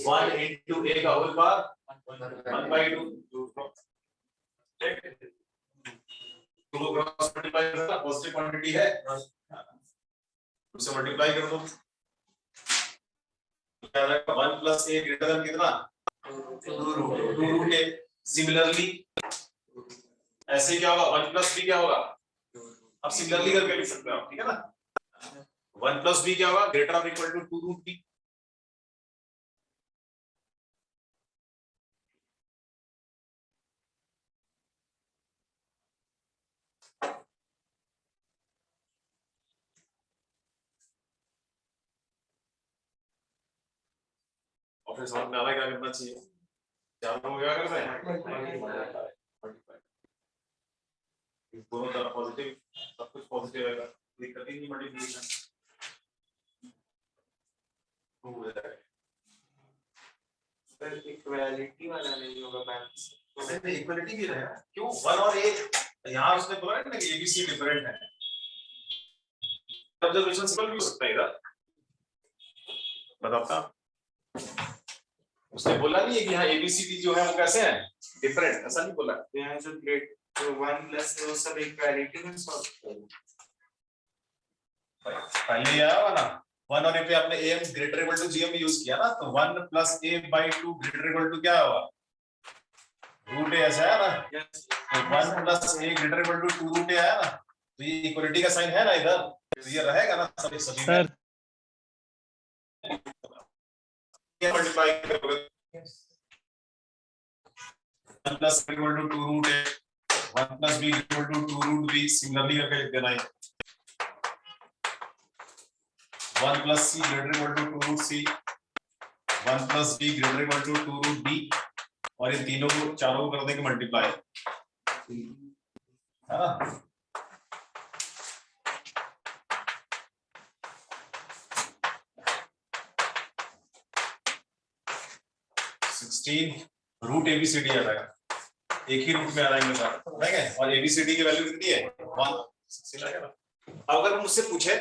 1 into a का होल पावर 1 by 2, तो क्रॉस मल्टीप्लाई करना, पॉजिटिव क्वांटिटी है, उससे मल्टीप्लाई कर दो, क्या आएगा 1 plus a greater than कितना, 2 root a, सिमिलरली ऐसे क्या होगा 1 plus b क्या होगा, अब सिमिलरली करके लिख सकते हो आप, ठीक है ना, 1 plus b क्या होगा, ग्रेटर और इक्वल टू 2 root b, और फिर समझ में आ रहा है क्या करना चाहिए, चारों को क्या करना है, दोनों तरफ पॉजिटिव, सब कुछ पॉजिटिव है, दिक्कत ही नहीं, मल्टीप्लिकेशन हो जाएगा। Sir, इक्वालिटी वाला नहीं होगा बैलेंस। नहीं इक्वलिटी भी रहेगा, क्यों 1 और a, यहाँ उसने बोला है ना कि abc डिफरेंट है, ऑब्जर्वेशन सिंपल भी हो सकता है इधर, बताता उसने बोला नहीं है कि यहाँ एबीसीडी जो है वो कैसे है, डिफरेंट, ऐसा नहीं बोला, यहाँ जो ग्रेड जो 1 प्लस वो सब इक्वालिटी में सॉल्व करो। पहले आया हुआ ना 1 और a पे आपने am greater equal to gm use किया ना, तो 1 plus a by 2 greater equal to क्या होगा, रूट a ऐसा है ना, तो 1 plus a greater equal to 2 root a आया ना, तो ये इक्वलिटी का साइन है ना इधर, तो ये रहेगा ना सभी सभी में, मल्टीप्लाई करोगे 1 plus b equal to 2 root a, 1 plus b equal to 2 root b, similarly करके लिख देना है, 1 plus c greater equal to 2 root c, 1 plus b greater equal to 2 root b, और ये तीनों को चारों को कर देंगे मल्टीप्लाई, है ना, रूट एबीसीडी आ जाएगा, एक ही रूट में आ जाएंगे सारे, ठीक है, और एबीसीडी की वैल्यू कितनी है 1, 16 आएगा ना। अगर मुझसे पूछे,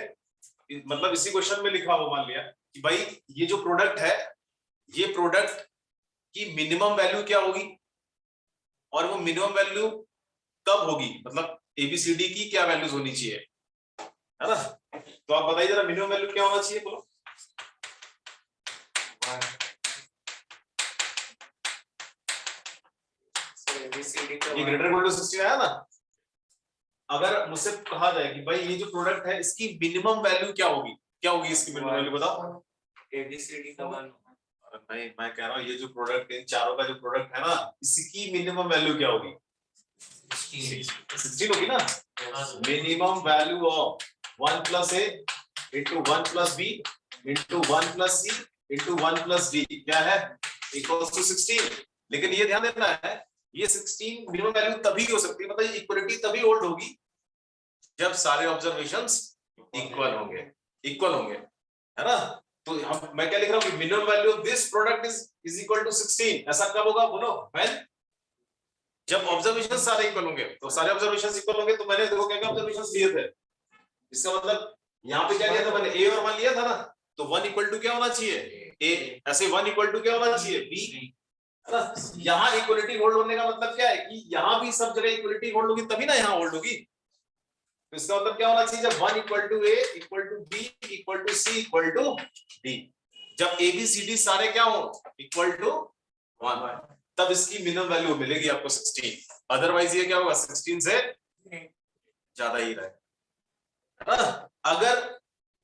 मतलब इसी क्वेश्चन में लिखा हो, मान लिया कि भाई ये जो प्रोडक्ट है, ये प्रोडक्ट की मिनिमम वैल्यू क्या होगी, और वो मिनिमम वैल्यू कब होगी, मतलब एबीसीडी की क्या वैल्यूज होनी चाहिए, है ना, तो आप बताइए जरा मिनिमम वैल्यू क्या होना चाहिए, बोलो। ये ग्रेटर इक्वल टू 16 आया ना, अगर मुझसे कहा जाए कि भाई ये जो प्रोडक्ट है इसकी मिनिमम वैल्यू क्या होगी, क्या होगी इसकी मिनिमम वैल्यू बताओ, एबीसीडी का 1। नहीं मैं कह रहा हूँ ये जो प्रोडक्ट, इन चारों का जो प्रोडक्ट है ना, इसकी मिनिमम वैल्यू क्या होगी, 16 होगी ना, minimum value of 1 plus a into 1 plus b into 1 plus c into 1 plus d क्या है, equals to 16। लेकिन ये ध्यान देना है, ये 16 मिनिमम वैल्यू तभी हो सकती है, मतलब इक्वलिटी तभी होल्ड होगी जब सारे ऑब्जर्वेशंस इक्वल होंगे, है ना, तो हम मैं क्या लिख रहा हूँ कि minimum value of this product is equal to 16, ऐसा कब होगा बोलो, व्हेन जब ऑब्जर्वेशंस सारे इक्वल होंगे, तो सारे ऑब्जर्वेशंस इक्वल होंगे, तो मैंने देखो क्या क्या ऑब्जर्वेशंस लिए थे, इसका मतलब यहाँ पे क्या लिया था मैंने, a और 1 लिया था ना, तो 1 इक्वल टू क्या होना चाहिए ए, ऐसे 1 इक्वल टू क्या होना चाहिए बी, है ना। यहाँ इक्वलिटी होल्ड होने का मतलब क्या है कि यहाँ भी सब जगह इक्वलिटी होल्ड होगी तभी ना यहाँ होल्ड होगी। तो इसका मतलब क्या होना चाहिए, जब 1 equal to A equal to B equal to C equal to D, जब ए बी सी डी सारे क्या हो इक्वल टू 1, तब इसकी मिनिमम वैल्यू मिलेगी आपको 16। अदरवाइज ये क्या होगा 16 से ज्यादा ही रहेगा। अगर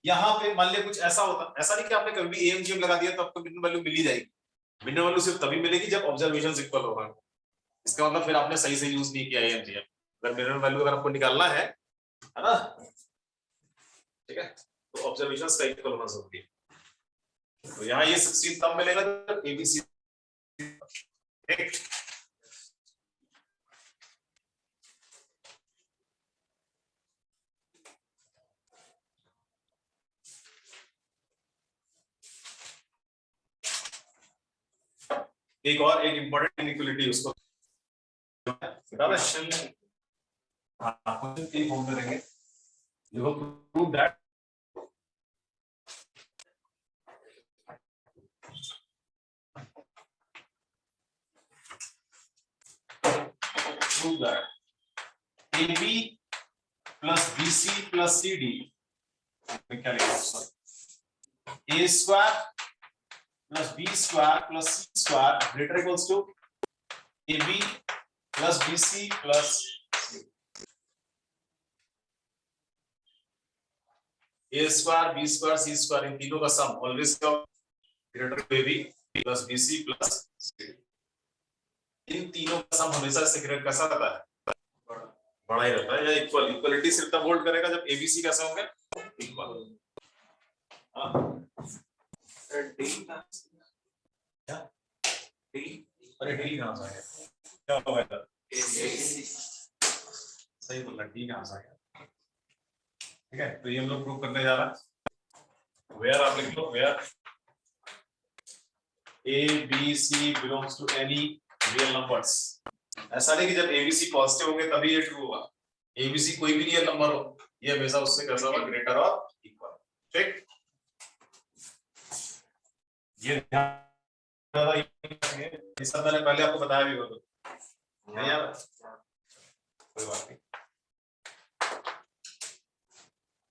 यहाँ पे मान लिया कुछ ऐसा होता, ऐसा नहीं कि आपने कभी भी एएमजीएम लगा दिया तो आपको मिनिमम वैल्यू मिल ही जाएगी। मिनिमम वैल्यू सिर्फ तभी मिलेगी जब ऑब्जर्वेशंस इक्वल होगा। इसका मतलब फिर आपने सही से यूज नहीं किया एएमजीएम। अगर मिनिमम वैल्यू अगर आपको निकालना है ना, ठीक है, तो ऑब्जर्वेशंस का इक्वल होना जरूरी है। तो यहाँ ये 16 तब मिलेगा जब एबीसी एक और एक इंपॉर्टेंट इनइक्वालिटी उसको क्वेश्चन के फॉर्म में रहेंगे। You have to prove that AB plus BC plus CD क्या लिखा A square plus B square plus C square greater equals to AB plus BC plus C. A square B square C square इन तीनों का sum always greater to AB plus BC plus C. इन तीनों का सम हमेशा secret कैसा रहता है, बड़ा ही रहता है या इक्वल। इक्वलिटी सिर्फ तब होल्ड करेगा जब एबीसी कैसे होंगे इक्वल। अरे डी कहां से आ गया, क्या हो गया, सही बोला, डी कहां से आ गया। ठीक है, तो ये हम लोग प्रूव करने जा रहा है। वेयर आप लिख लो, where A B C belongs to any real numbers. ऐसा नहीं कि जब एबीसी पॉजिटिव होंगे तभी ये ट्रू होगा। एबीसी कोई भी रियल नंबर हो, ये हमेशा उससे कैसा होगा, ग्रेटर और इक्वल। ठीक, ये सब मैंने पहले आपको बताया भी होगा, नहीं यार, कोई बात नहीं।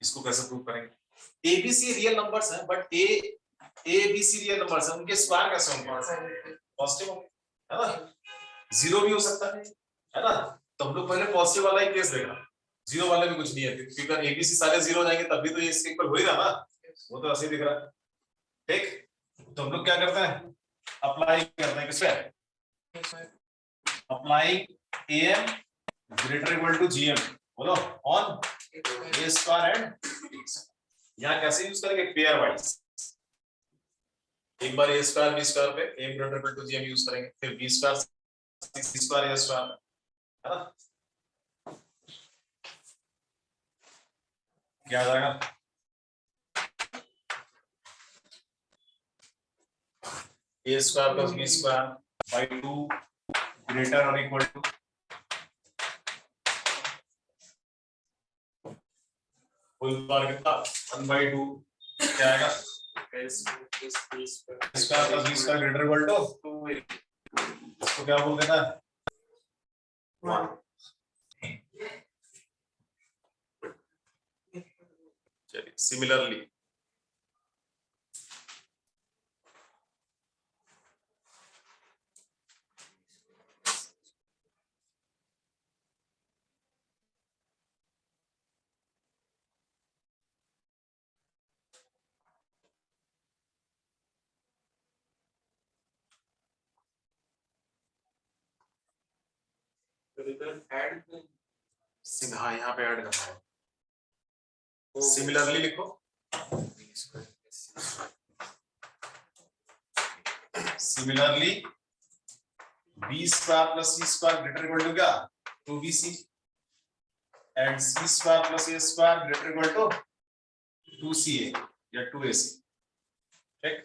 इसको कैसे प्रूव करेंगे, एबीसी रियल नंबर्स हैं बट एबीसी रियल नंबर्स हैं, उनके स्क्वायर कैसे होंगे, पॉजिटिव होंगे, है ना। जीरो भी हो सकता है ना। तो हम लोग पहले पॉजिटिव वाला ही केस देखा, जीरो वाले में कुछ नहीं है, क्योंकि अगर एबीसी सारे जीरो हो जाएंगे तब भी तो ये इसके इक्वल हो ही रहा ना, वो तो ऐसे ही दिख रहा है। ठीक, तो हम लोग क्या करते हैं, अप्लाई करते हैं, किसपे, apply M greater equal to GM, बोलो ऑन ए स्क्वायर एंड, यहां कैसे यूज करेंगे, पेयर वाइज। एक बार ए स्क्वायर बी स्क्वायर पे M greater equal to GM use करेंगे, फिर B square C square A square, है ना। क्या आ जाएगा, A square plus B square by 2 greater और इक्वल टू होल पावर कितना 1/2, क्या आएगा, square plus B square greater equal to, इसको क्या बोल देना, 1। चलिए सिमिलरली हाँ यहाँ पे ऐड करना है, सिमिलरली लिखो, similarly B square plus C square greater equal to क्या 2bc and C square plus A square greater equal to 2ca या 2ac। ठीक,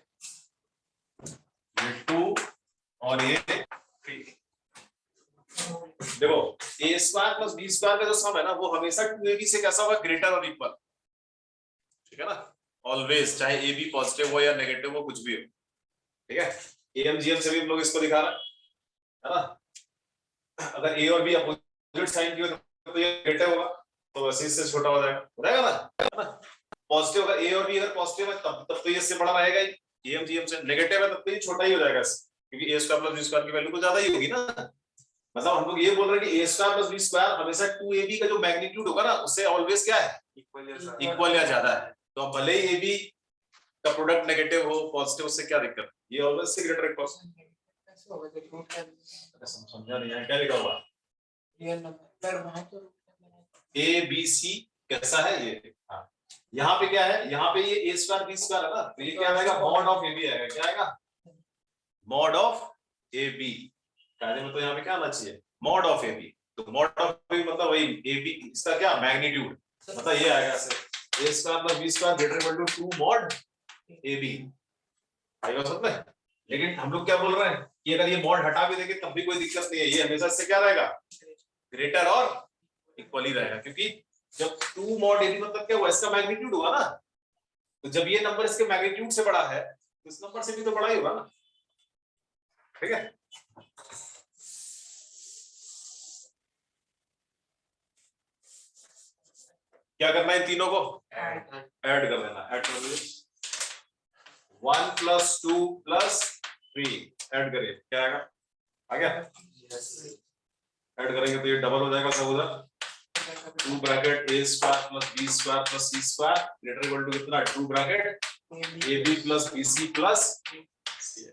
ये 2 और ये 3। देखो ए स्क्वायर प्लस बी स्क्वायर का जो सम है ना वो हमेशा 2ab से कैसा होगा, ग्रेटर और इक्वल, ठीक है ना। ऑलवेज, चाहे ए बी पॉजिटिव हो या नेगेटिव हो, कुछ भी हो, ठीक है। एएमजीएम से भी हम लोग इसको दिखा रहे हैं ना। अगर ए और बी अपोजिट साइन की हो तो ये नेगेटिव होगा, तो वैसे इससे छोटा हो जाएगा ना, है ना। पॉजिटिव अगर ए और बी अगर पॉजिटिव है तब तो ये इससे बड़ा रहेगा ही, एएमजीएम से नेगेटिव है तब तो ये छोटा ही हो जाएगा इससे, क्योंकि ए स्क्वायर प्लस बी स्क्वायर की वैल्यू तो ज्यादा ही होगी ना। मतलब हम लोग ये बोल रहे हैं कि ए स्क्वायर प्लस बी स्क्वायर हमेशा 2ab का जो मैग्नीट्यूड होगा ना उससे ऑलवेज क्या है, इक्वल या ज्यादा है। तो अब भले ही ab का प्रोडक्ट नेगेटिव हो पॉजिटिव, उससे क्या दिक्कत, ये ऑलवेज से ग्रेटर इक्वल। समझा नहीं है क्या लिखा हुआ ए बी सी कैसा है ये। हाँ, यहाँ पे क्या है, यहाँ पे ये ए स्क्वायर बी स्क्वायर है ना, तो ये क्या आएगा, मॉड ऑफ ए बी आएगा, क्या आएगा, मॉड ऑफ ए बी। कायदे में तो यहाँ पे क्या आना चाहिए, मॉड ऑफ ए बी। तो मॉड ऑफ ए मतलब वही ए बी, इसका क्या मैग्नीट्यूड, मतलब ये आएगा ऐसे, A square plus B square greater equal to 2 mod A B आएगा समझ में। लेकिन हम लोग क्या बोल रहे हैं कि अगर ये मॉड हटा भी देंगे तब भी कोई दिक्कत नहीं है, ये हमेशा से क्या रहेगा, ग्रेटर और इक्वल ही रहेगा, क्योंकि जब 2 मॉड ए बी मतलब क्या हुआ, इसका मैग्नीट्यूड हुआ ना। तो जब ये नंबर इसके मैग्नीट्यूड से बड़ा है तो इस नंबर से भी तो बड़ा ही होगा ना, ठीक है। क्या करना है, तीनों को ऐड कर देना, ऐड कर दीजिए 1 + 2 + 3 ऐड करिए, क्या आएगा, आ गया। ऐड करेंगे तो ये डबल हो जाएगा सब उधर, 2 bracket a square + b square + c square greater equal to कितना, 2 ब्रैकेट ab + bc + c।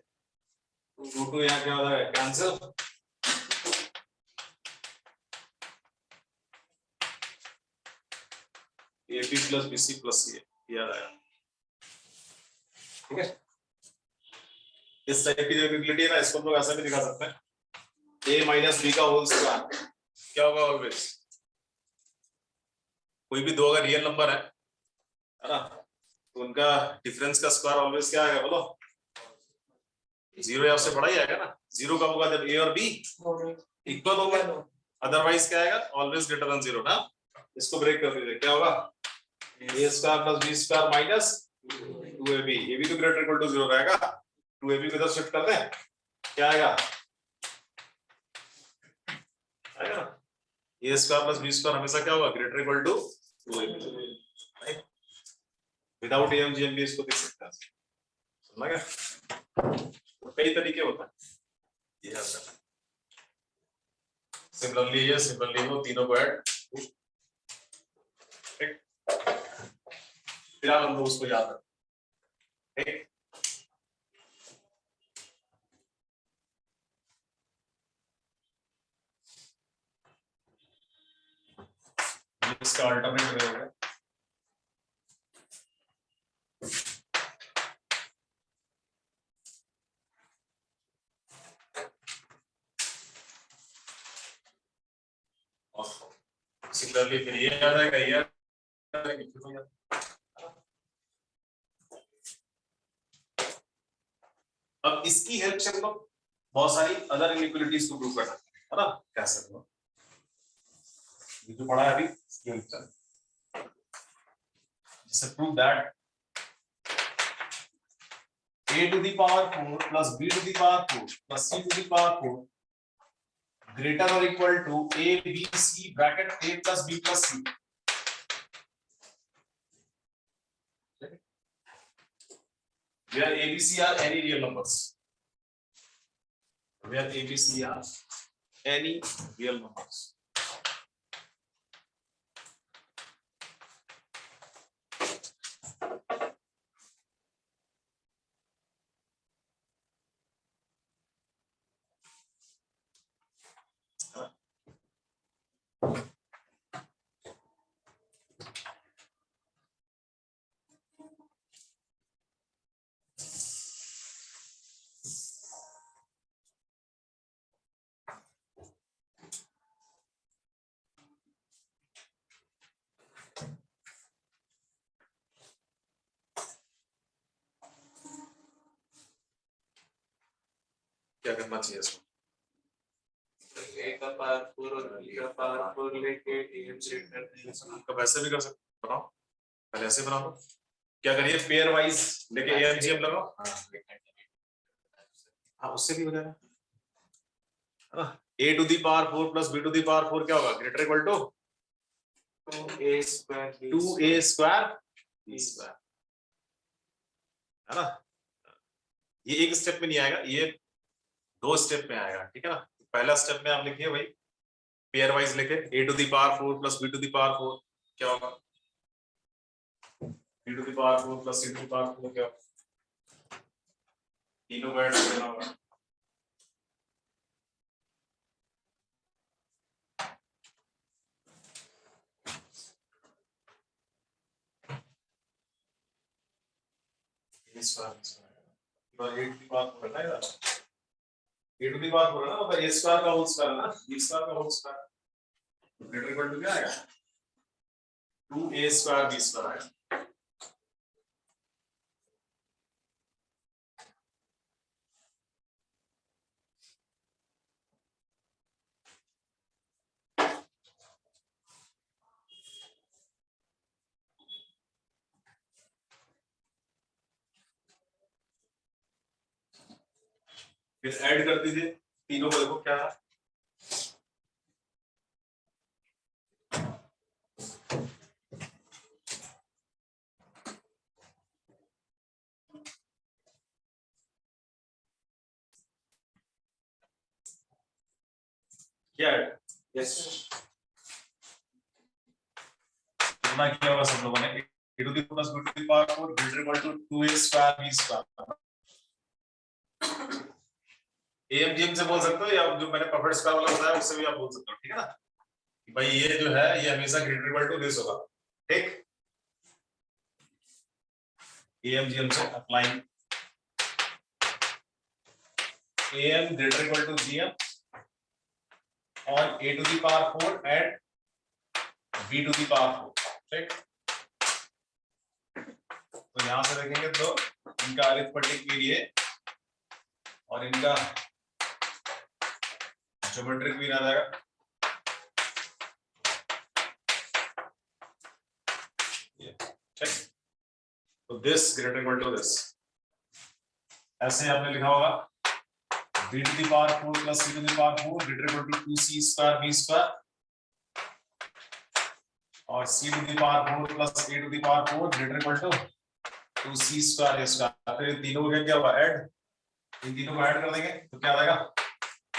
2 यहाँ क्या हो जाएगा, कैंसिल। ab + bc + c ये आ जाएगा, ठीक है। इस टाइप की जो इक्वालिटी है ना, इसको हम लोग ऐसा भी दिखा सकते हैं, a - b का होल स्क्वायर क्या होगा, ऑलवेज कोई भी दो अगर रियल नंबर है ना, तो उनका डिफरेंस का स्क्वायर ऑलवेज क्या आएगा, बोलो, 0 या उससे बड़ा ही आएगा ना। 0 कब होगा, जब a और b इक्वल होगा, अदरवाइज क्या आएगा, ऑलवेज ग्रेटर देन 0 ना। इसको ब्रेक कर दीजिए, क्या होगा, a square + b square minus 2ab, ये भी तो ग्रेटर इक्वल टू 0 रहेगा। 2ab को इधर शिफ्ट कर दें, क्या आएगा, आएगा ना, a स्क्वायर + b स्क्वायर हमेशा क्या होगा, greater equal to 2ab। Without MGM भी इसको देख सकते हैं, समझ गया। तो कई तरीके होते हैं, ये सिमिलरली वो तीनों को ऐड, ठीक, फिलहाल हम लोग उसको याद रखें, ठीक। इसका अल्टरनेट हो गया, सिमिलरली फिर ये आ जाएगा, ये अब इसकी हेल्प से हम लोग बहुत सारी अदर इनइक्वालिटीज को प्रूव कर सकते हैं, है ना, कैसे हो ये जो पढ़ा है अभी, इसकी हेल्प से जैसे prove that a to the power 4 plus b to the power 4 plus c to the power 4 greater or equal to a b c bracket a plus b plus c, where a b c are any real numbers, where a b c are any real numbers। क्या करना चाहिए इसको, a का power 4 और b का power 4 लेके am set करते हैं, कब ऐसे भी कर सकते, बनाओ, पहले ऐसे बना लो, क्या करिए पेयर वाइज लेके एमजीएम लगाओ। हाँ उससे भी हो जाएगा a to the power 4 plus b to the power 4 क्या होगा greater equal to 2a square 2a square b square है ना। ये एक स्टेप में नहीं आएगा, ये 2 स्टेप में आएगा, ठीक है ना। पहला स्टेप में आप लिखिए भाई पेयर वाइज लेके a to the power 4 plus b to the power 4 क्या होगा b to the power 4 plus c to the power 4 क्या होगा, तीनों को ऐड करना होगा। a square a to the power 4 है ना, a to the power 4 है ना, मतलब a स्क्वायर का होल स्क्वायर है ना, b स्क्वायर का whole square greater equal to क्या आएगा 2a स्क्वायर b स्क्वायर है। फिर ऐड कर दीजिए तीनों को, देखो क्या है क्या है yes कितना किया होगा सब लोगों ने a to the plus b to the power 4 greater equal to 2a square b square MGM से बोल सकते हो या जो मैंने परफेक्ट स्क्वायर वाला बताया उससे भी आप बोल सकते हो, ठीक है ना कि भाई ये जो है ये हमेशा ग्रेटर इक्वल टू दिस होगा, ठीक। एमजीएम से applying am greater equal to gm on a to the power 4 and b to the power 4, ठीक। तो यहां से देखेंगे तो इनका अरिथमेटिक पीरियड और इनका ज्योमेट्रिक मीन आ जाएगा, ठीक। तो this greater equal to this ऐसे आपने लिखा होगा b to the power 4 plus c to the power 4 greater equal to 2c square b square और c to the power 4 plus a to the power 4 greater equal to 2c square a square। फिर इन तीनों को क्या होगा add, इन तीनों को add कर देंगे तो क्या आ जाएगा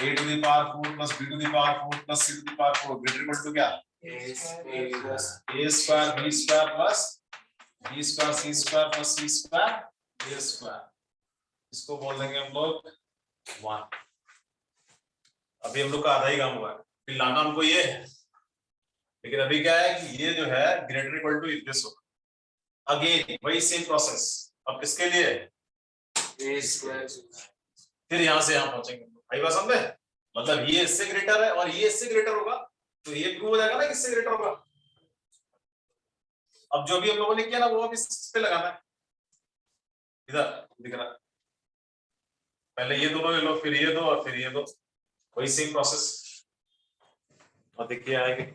a to the power 4 plus b to the power 4 plus c to the power 4 greater equal to क्या a plus a square b square plus b square c square plus c square a square। इसको बोल देंगे हम लोग 1। अभी हम लोग का आधा ही काम हुआ है, फिर लाना हमको ये है, लेकिन अभी क्या है कि ये जो है ग्रेटर इक्वल टू दिस होगा। अगेन वही सेम प्रोसेस, अब किसके लिए a square फिर यहां से यहां पहुंचेंगे भाई, बात समझे। मतलब ये इससे ग्रेटर है और ये इससे ग्रेटर होगा तो ये प्रूव हो जाएगा ना किससे ग्रेटर होगा। अब जो भी हम लोगों ने किया ना वो अब इस पे लगाना है, इधर दिख रहा है। पहले ये दोनों ले लो फिर ये दो और फिर ये दो, वही सेम प्रोसेस। और देखिए आएगी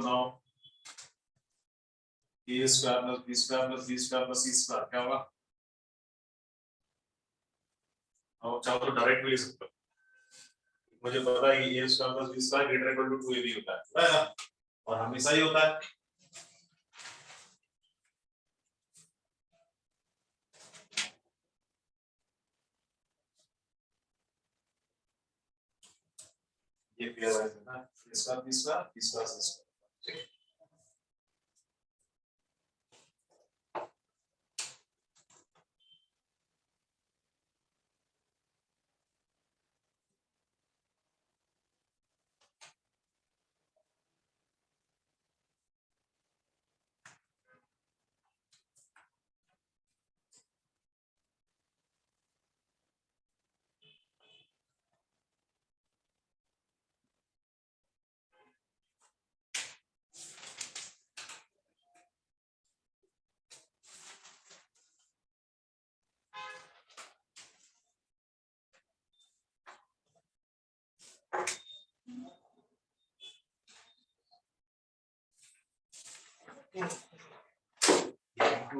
now a square plus b square plus b square plus c square क्या होगा। और चाहो तो डायरेक्ट भी लिख सकते हो, मुझे पता है कि a square plus b square greater equal to 2ab होता है ना, और हमेशा ही होता है। ये पेयर वाइज है ना, a square b square b square c square, ठीक।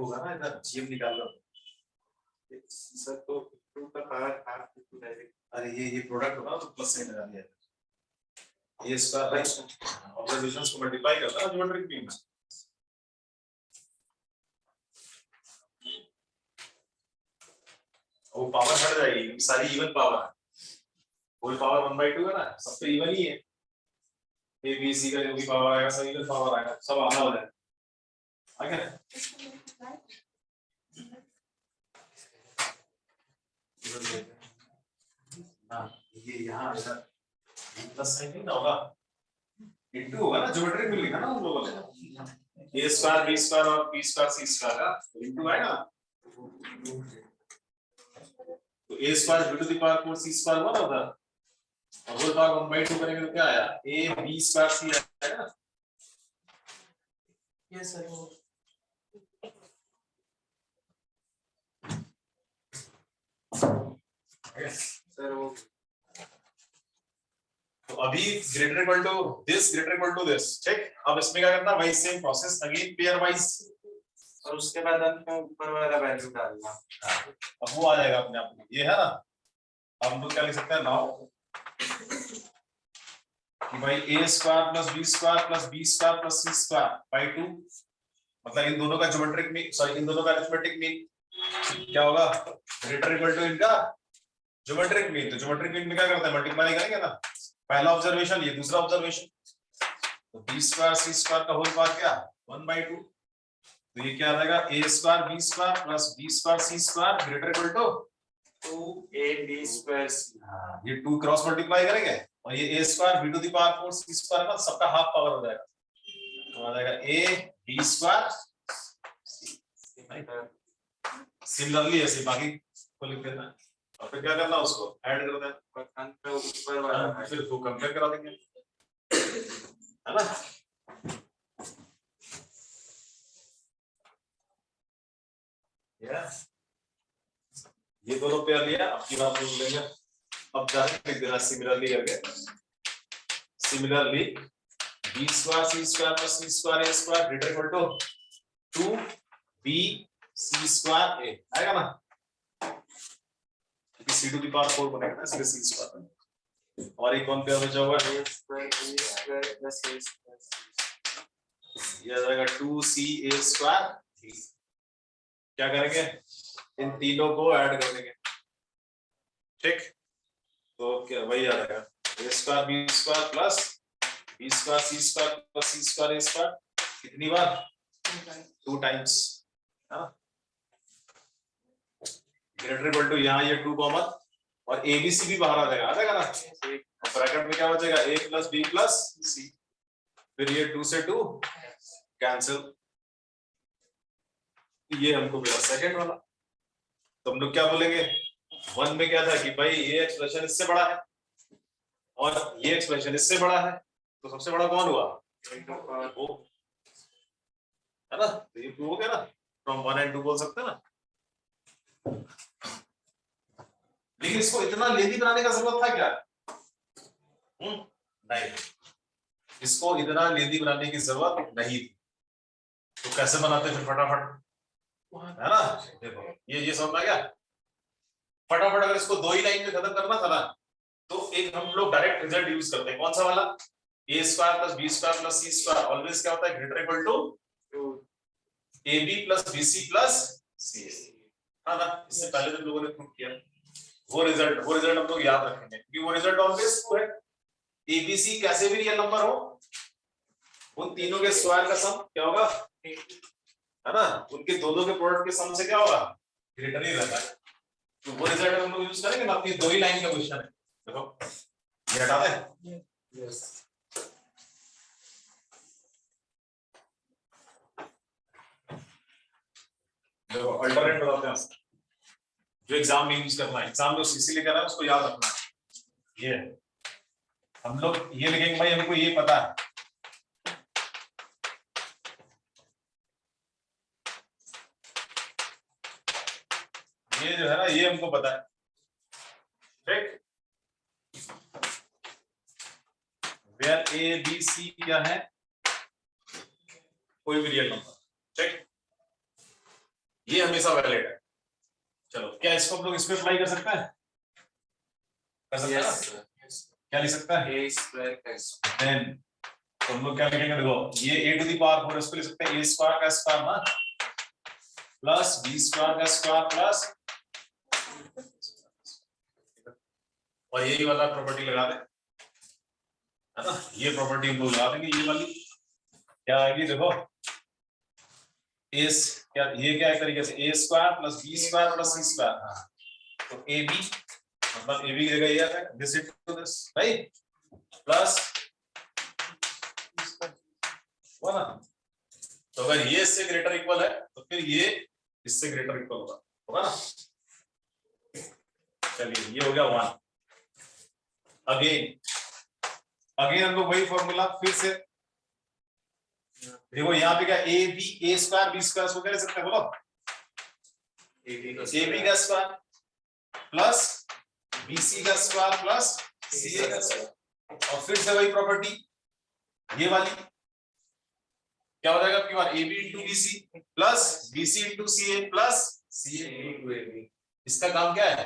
होगा ना, इधर जीएम निकाल लो। सर तो 2 का पावर हाफ टू डायरेक्ट। अरे ये प्रोडक्ट होगा तो प्लस साइन लगा दिया, ये स्क्वायर राइट ऑब्जर्वेशंस को मल्टीप्लाई करता है ज्योमेट्रिक मीन में। वो पावर हट जाएगी, सारी इवन पावर है, होल पावर 1/2 है ना, सब तो इवन ही है। ए बी सी का जो भी पावर आएगा सब इवन पावर आएगा, सब आना हो जाएगा। आगे ना ये यहाँ प्लस साइन नहीं ना होगा, इनटू होगा ना, ज्योमेट्रिक में लिखा ना हम लोगों ने, ए स्क्वायर बी स्क्वायर और बी स्क्वायर सी स्क्वायर का इनटू आएगा। तो A square B to the power 4 C square one होगा, और होल पावर 1/2 करेंगे तो क्या आया, ए बी स्क्वायर सी आएगा। यस सर वो सर वो तो अभी greater equal to this, greater equal to this, ठीक। अब इसमें क्या करना, वही same process again pairwise, और उसके बाद हमको ऊपर वाला वैल्यू डालना। अब वो आ जाएगा अपने आप, ये है ना। अब हम लोग क्या लिख सकते हैं नाउ कि भाई a square plus b square plus b square plus c square by 2, मतलब इन दोनों का ज्योमेट्रिक मीन, सॉरी इन दोनों का अरिथमेटिक मीन क्या होगा, ग्रेटर इक्वल टू इनका ज्योमेट्रिक मीन। तो ज्योमेट्रिक मीन में क्या करते हैं, मल्टीप्लाई करेंगे ना, पहला ऑब्जर्वेशन ये, दूसरा ऑब्जर्वेशन, तो b स्क्वायर c स्क्वायर का होल पावर क्या 1/2, तो ये क्या आ जाएगा a square b square plus b square c square greater equal to 2ab square c। ये 2 क्रॉस मल्टीप्लाई करेंगे और ये a square b to the power 4 c square का सबका हाफ पावर हो जाएगा, तो आ जाएगा a b स्क्वायर। सिमिलरली ऐसे बाकी को लिख देना और फिर क्या करना, उसको ऐड कर देना, अंत में ऊपर वाला है। फिर वो कंपेयर करा देंगे, है ना। ये दोनों पेयर लिया, अब की बात नहीं लेंगे, अब जाके लिख देना सिमिलरली करके, similarly b square c square plus c square a square greater equal to 2b c square a आएगा ना, क्योंकि c टू द पावर 4 बनेगा ना, इसलिए c स्क्वायर। और एक कौन पेयर बचा हुआ है, a square b square plus a square ये आ जाएगा 2ca स्क्वायर। क्या करेंगे, इन तीनों को ऐड कर देंगे, ठीक। तो क्या वही आ जाएगा a square b square plus b square c square plus c square a square, कितनी बार 2 टाइम्स, है ना। ग्रेटर इक्वल टू यहाँ ये 2 कॉमन और a b c भी बाहर आ जाएगा ना, ब्रैकेट में क्या बचेगा a plus b plus c, फिर ये 2 से 2 कैंसिल, ये हमको मिला सेकंड वाला। तो हम लोग क्या बोलेंगे, 1 में क्या था कि भाई ये एक्सप्रेशन इससे बड़ा है और ये एक्सप्रेशन इससे बड़ा है, तो सबसे बड़ा कौन हुआ, वो है ना, तो ये प्रूव हो गया ना, फ्रॉम 1 and 2 बोल सकते हैं ना। लेकिन इसको इतना लेंदी बनाने का जरूरत था क्या, नहीं, इसको इतना लेंदी बनाने की जरूरत नहीं थी। तो कैसे बनाते फिर फटाफट, है ना। देखो ये समझ में आ गया, फटाफट अगर इसको 2 ही लाइन में खत्म करना था ना, तो एक हम लोग डायरेक्ट रिजल्ट यूज करते हैं, कौन सा वाला, a square plus b square plus c square always क्या होता है, greater equal to ab plus bc plus ca, हाँ ना। इससे पहले जब लोगों ने प्रूव किया वो रिजल्ट हम लोग याद रखेंगे, क्योंकि वो रिजल्ट ऑलवेज ट्रू है। abc कैसे भी रियल नंबर हो, उन तीनों के स्क्वायर का सम क्या होगा, है ना, उनके दोनों के प्रोडक्ट के सम से क्या होगा, ग्रेटर ही रहता है। तो वो रिजल्ट हम लोग यूज करेंगे ना, अपनी 2 ही लाइन का क्वेश्चन है। देखो ये हटा दे, यस देखो अल्टरनेट बताते हैं, जो एग्जाम में यूज करना है, एग्जाम जो सीसी लेकर है उसको याद रखना है। ये हम लोग ये लिखेंगे भाई, हमको ये पता है, ये जो है ना ये हमको पता है, ठीक। वेयर ए बी सी क्या है, कोई भी रियल नंबर, ठीक। ये हमेशा वैलिड है। चलो क्या इसको हम लोग इस पे अप्लाई कर सकते हैं? कर सकते हैं ना? क्या लिख सकता है? a square का देन तो हम लोग क्या लिखेंगे, देखो ये a टू द पावर 4 इसको लिख सकते हैं a स्क्वायर का स्क्वायर ना प्लस b स्क्वायर का स्क्वायर प्लस, और यही वाला प्रॉपर्टी लगा दे, है ना? ये प्रॉपर्टी हम लोग लगा देंगे, ये वाली क्या आएगी देखो, इस क्या ये क्या एक तरीके से a square plus b square plus c square. हाँ तो ab मतलब ab की जगह ये है this into this right plus हुआ ना। तो अगर ये इससे ग्रेटर इक्वल है तो फिर ये इससे ग्रेटर इक्वल होगा ना। चलिए ये हो गया 1। अगेन हम लोग वही फॉर्मूला फिर से देखो, यहाँ पे क्या a स्क्वायर b स्क्वायर को क्या लिख सकते हैं बोलो, ab का स्क्वायर प्लस bc का स्क्वायर प्लस ca का स्क्वायर, और फिर से वही प्रॉपर्टी ये वाली क्या हो जाएगा आपकी बार ab into bc plus bc into ca plus ca into ab। इसका काम क्या है,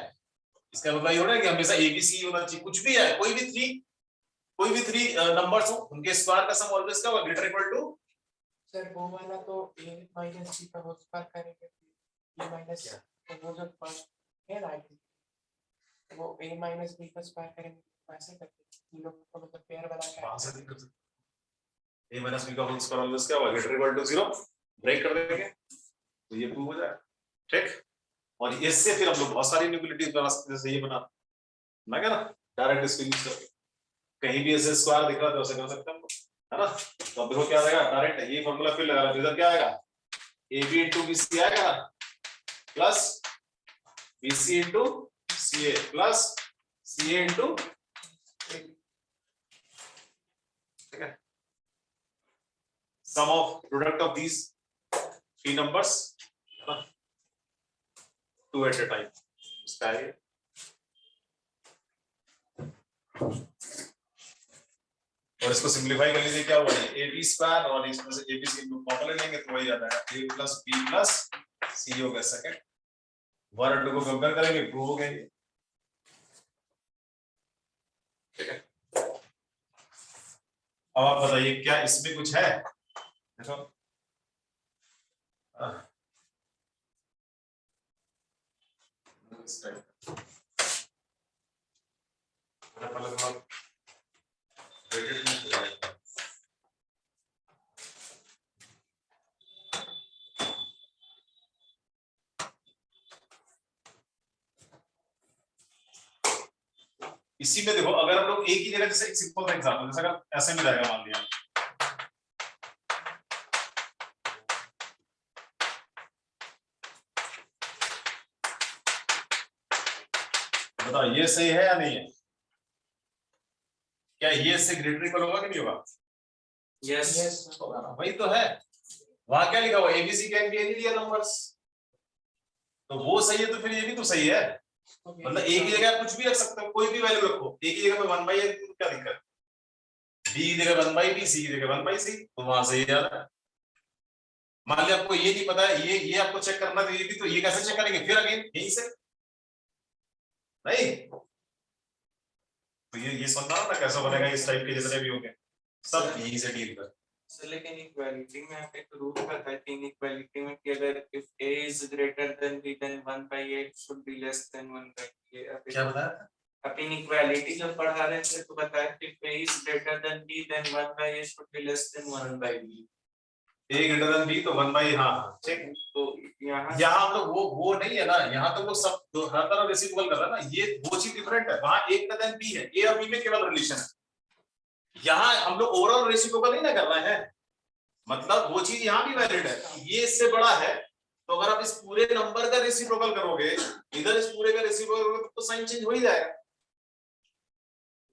इसका मतलब ये हो रहा है कि हमेशा abc होना चाहिए, कुछ भी है कोई भी थ्री नंबर्स हो उनके स्क्वायर का सम ऑलवेज क्या होगा, ग्रेटर इक्वल टू। सर वो वाला तो a माइनस b का होल स्क्वायर करेंगे, b माइनस तो वो जो फर्स्ट है ना वो a माइनस b का स्क्वायर करेंगे, वैसे करके इन लोग को मतलब पेयर बना के वहां से कर सकते a माइनस b का होल स्क्वायर ऑलवेज क्या होगा, ग्रेटर इक्वल टू 0, ब्रेक कर देंगे तो ये प्रूव हो जाएगा। ठीक, और इससे फिर हम लोग बहुत सारी इनइक्वालिटीज बना सकते हैं, जैसे ये बना ना क्या ना, डायरेक्ट इसको यूज करके कहीं भी ऐसे स्क्वायर दिख रहा है तो ऐसे कर सकते हैं हम लोग, है ना। तो अब देखो क्या आएगा, डायरेक्ट ये फॉर्मूला फिर लगा रहा है, इधर क्या आएगा ab into bc आएगा plus bc into ca plus ca into, ठीक है, sum of product of these three numbers, है ना, टू एट अ टाइम इसका है। और इसको सिंपलीफाई कर लीजिए, क्या हुआ ए बी स्क्वायर और इसमें से ए बी सी फॉर्मूला लेंगे तो वही आता है a प्लस बी प्लस सी हो गया सेकंड, 1 और 2 को कंपेयर करेंगे प्रूव हो गया ये। ठीक है, अब आप बताइए क्या इसमें कुछ है, देखो इस टाइप इसी में देखो, अगर हम लोग एक ही जगह, जैसे एक सिंपल सा एग्जांपल, जैसे अगर ऐसे में जाएगा मान लिया, बताओ ये सही है या नहीं है, क्या ये इससे ग्रेटर इक्वल होगा कि नहीं होगा? यस होगा ना, वही तो है। वहां क्या लिखा हुआ ABC can be any real numbers, तो वो सही है तो फिर ये भी तो सही है, मतलब एक ही जगह कुछ भी रख सकते हो, कोई भी वैल्यू रखो, एक ही जगह में 1 बाई तो क्या दिक्कत, बी की जगह 1 बाई बी, सी की जगह 1 बाई सी, तो वहां से ये आ रहा है। मान लिया आपको ये नहीं पता है, ये आपको चेक करना है, ये भी तो ये कैसे चेक करेंगे फिर अगेन यहीं से नहीं, तो ये समझना ना कैसे बनेगा, इस टाइप के जितने भी होंगे सब यहीं से डील कर। सर लेकिन इक्वालिटी में आप एक रूल बताते हैं इक्वालिटी में कि अगर if a is greater than b then 1 by a should be less than 1 by b। क्या बताया आप इनइक्वालिटी जब पढ़ा रहे थे तो बताया कि if a is greater than b then 1 by a should be less than 1 by b। a greater than b तो 1 by, हाँ ठीक, तो यहाँ हम लोग वो नहीं है ना, यहाँ तो वो सब हर तरह रेसिप्रोकल कर रहा है ना, ये वो चीज डिफरेंट है, वहां a greater than b है, a और b में केवल रिलेशन है, यहाँ हम लोग ओवरऑल रेसिप्रोकल नहीं ना कर रहे हैं, मतलब वो चीज यहाँ भी वैलिड है, ये इससे बड़ा है तो अगर आप इस पूरे नंबर का रेसिप्रोकल करोगे, इधर इस पूरे का रेसिप्रोकल करोगे तो साइन चेंज हो ही जाएगा।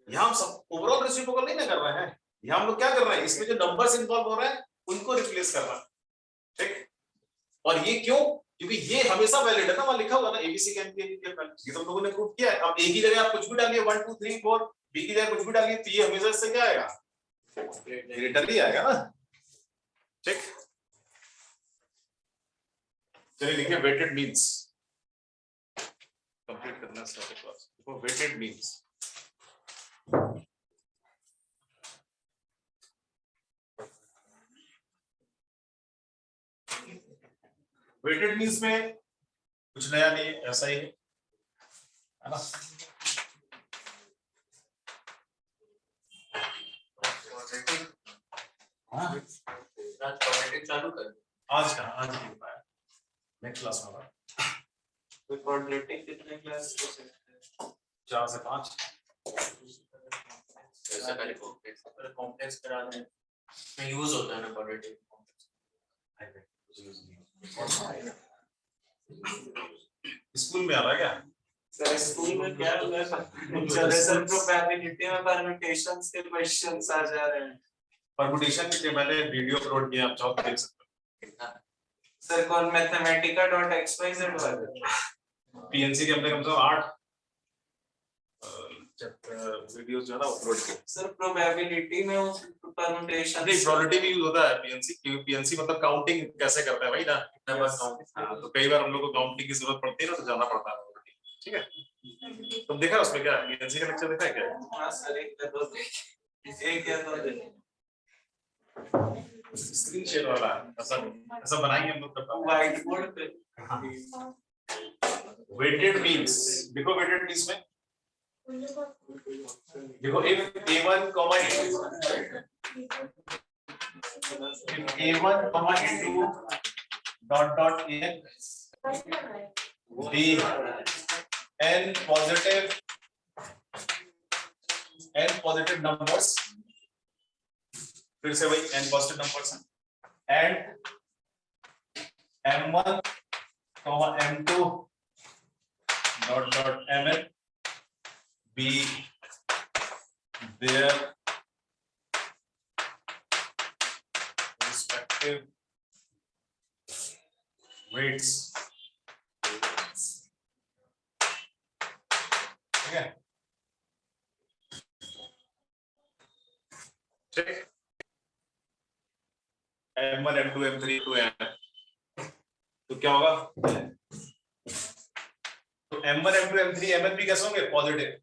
यहाँ हम सब ओवरऑल रेसिप्रोकल नहीं ना कर रहे हैं, यहाँ हम लोग क्या कर रहे हैं, इसमें जो नंबर्स इन्वॉल्व हो रहे हैं उनको रिप्लेस कर रहे हैं, ठीक। और ये क्यों, क्योंकि ये हमेशा वैलिड है ना, वहां लिखा हुआ ना ABC can be any real value, ये तो हम लोगों ने प्रूव किया है। अब एक ही जगह आप कुछ भी डालिए 1 2 3 4, बी की जगह कुछ भी डालिए तो ये हमेशा इससे क्या आएगा, ग्रेटर ही आएगा ना, ठीक। चलिए लिखिए वेटेड मीन्स, कंप्लीट करना स्टैटिक क्लास। देखो वेटेड मीन्स, वेटेड मीन्स में कुछ नया नहीं है, ऐसा ही है ना। हाँ चालू कर आज का आज नहीं पाया, नेक्स्ट क्लास में होगा। क्वाड्रेटिक कितने क्लास 4 से 5 ऐसा पहले कॉम्प्लेक्स करा दें में यूज होता है ना क्वाड्रेटिक स्कूल में आ रहा है क्या? सर स्कूल में क्या होगा सर प्रोबेबिलिटी में परम्यूटेशंस के क्वेश्चंस आ जा रहे हैं। परम्यूटेशन के लिए मैंने वीडियो अपलोड किया, आप चाहो तो देख सकते हो। सर कौन mathematica.xyz वाला पीएनसी के हमने कम से कम 8 वीडियोस जो है ना अपलोड किए। सर प्रोबेबिलिटी में उस परम्यूटेशन नहीं, प्रोबेबिलिटी भी यूज होता है पीएनसी, क्योंकि पीएनसी मतलब काउंटिंग कैसे करता है भाई ना, कितना बार काउंट। हाँ, तो कई बार हम लोग को काउंटिंग की जरूरत पड़ती है ना, तो जाना पड़ता है। ठीक है, तुम देखा उसमें क्या पीएनसी का लेक्चर देखा है क्या? हां सर एक या दो स्क्रीन शेयर वाला ऐसा ऐसा बनाएंगे हम लोग तब। व्हाइट बोर्ड पे वेटेड मींस, देखो वेटेड मींस में देखो if a1 comma a2 dot dot a b n positive numbers, फिर से वही n positive numbers and m1 comma m2 dot dot mn be their respective weights. ठीक है, ठीक, M1 M2 M3 to M, तो क्या होगा? तो M1 M2 M3 Mn भी कैसे होंगे? पॉजिटिव।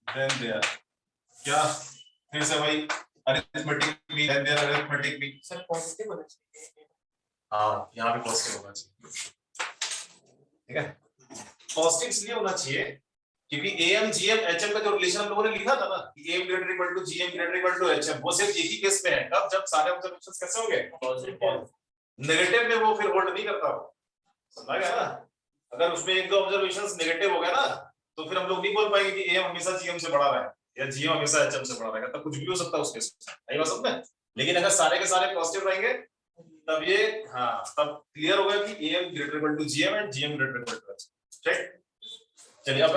Then there क्या फिर से वही अरिथमेटिक भी, then there अरिथमेटिक भी। सर पॉजिटिव होना चाहिए। हाँ, यहाँ भी पॉजिटिव होना चाहिए। ठीक है, पॉजिटिव इसलिए होना चाहिए क्योंकि AM GM HM का जो रिलेशन हम लोगों ने लिखा था ना कि AM greater equal to GM greater equal to HM, वो सिर्फ एक ही केस में है, कब? जब सारे ऑब्जर्वेशंस कैसे होंगे? पॉजिटिव। नेगेटिव में वो फिर होल्ड नहीं करता वो, समझा गया ना? अगर उसमें एक दो ऑब्जर्वेशंस नेगेटिव हो गया ना, तो फिर हम लोग नहीं बोल पाएंगे कि AM हमेशा GM से बड़ा रहा है या GM हमेशा HM से बड़ा रहेगा, तब कुछ भी हो सकता है उस केस में, सही बात समझ में? लेकिन अगर सारे के सारे पॉजिटिव रहेंगे तब ये, हाँ, तब क्लियर होगा कि AM greater equal to GM and GM greater equal to HM। ठीक, चलिए अब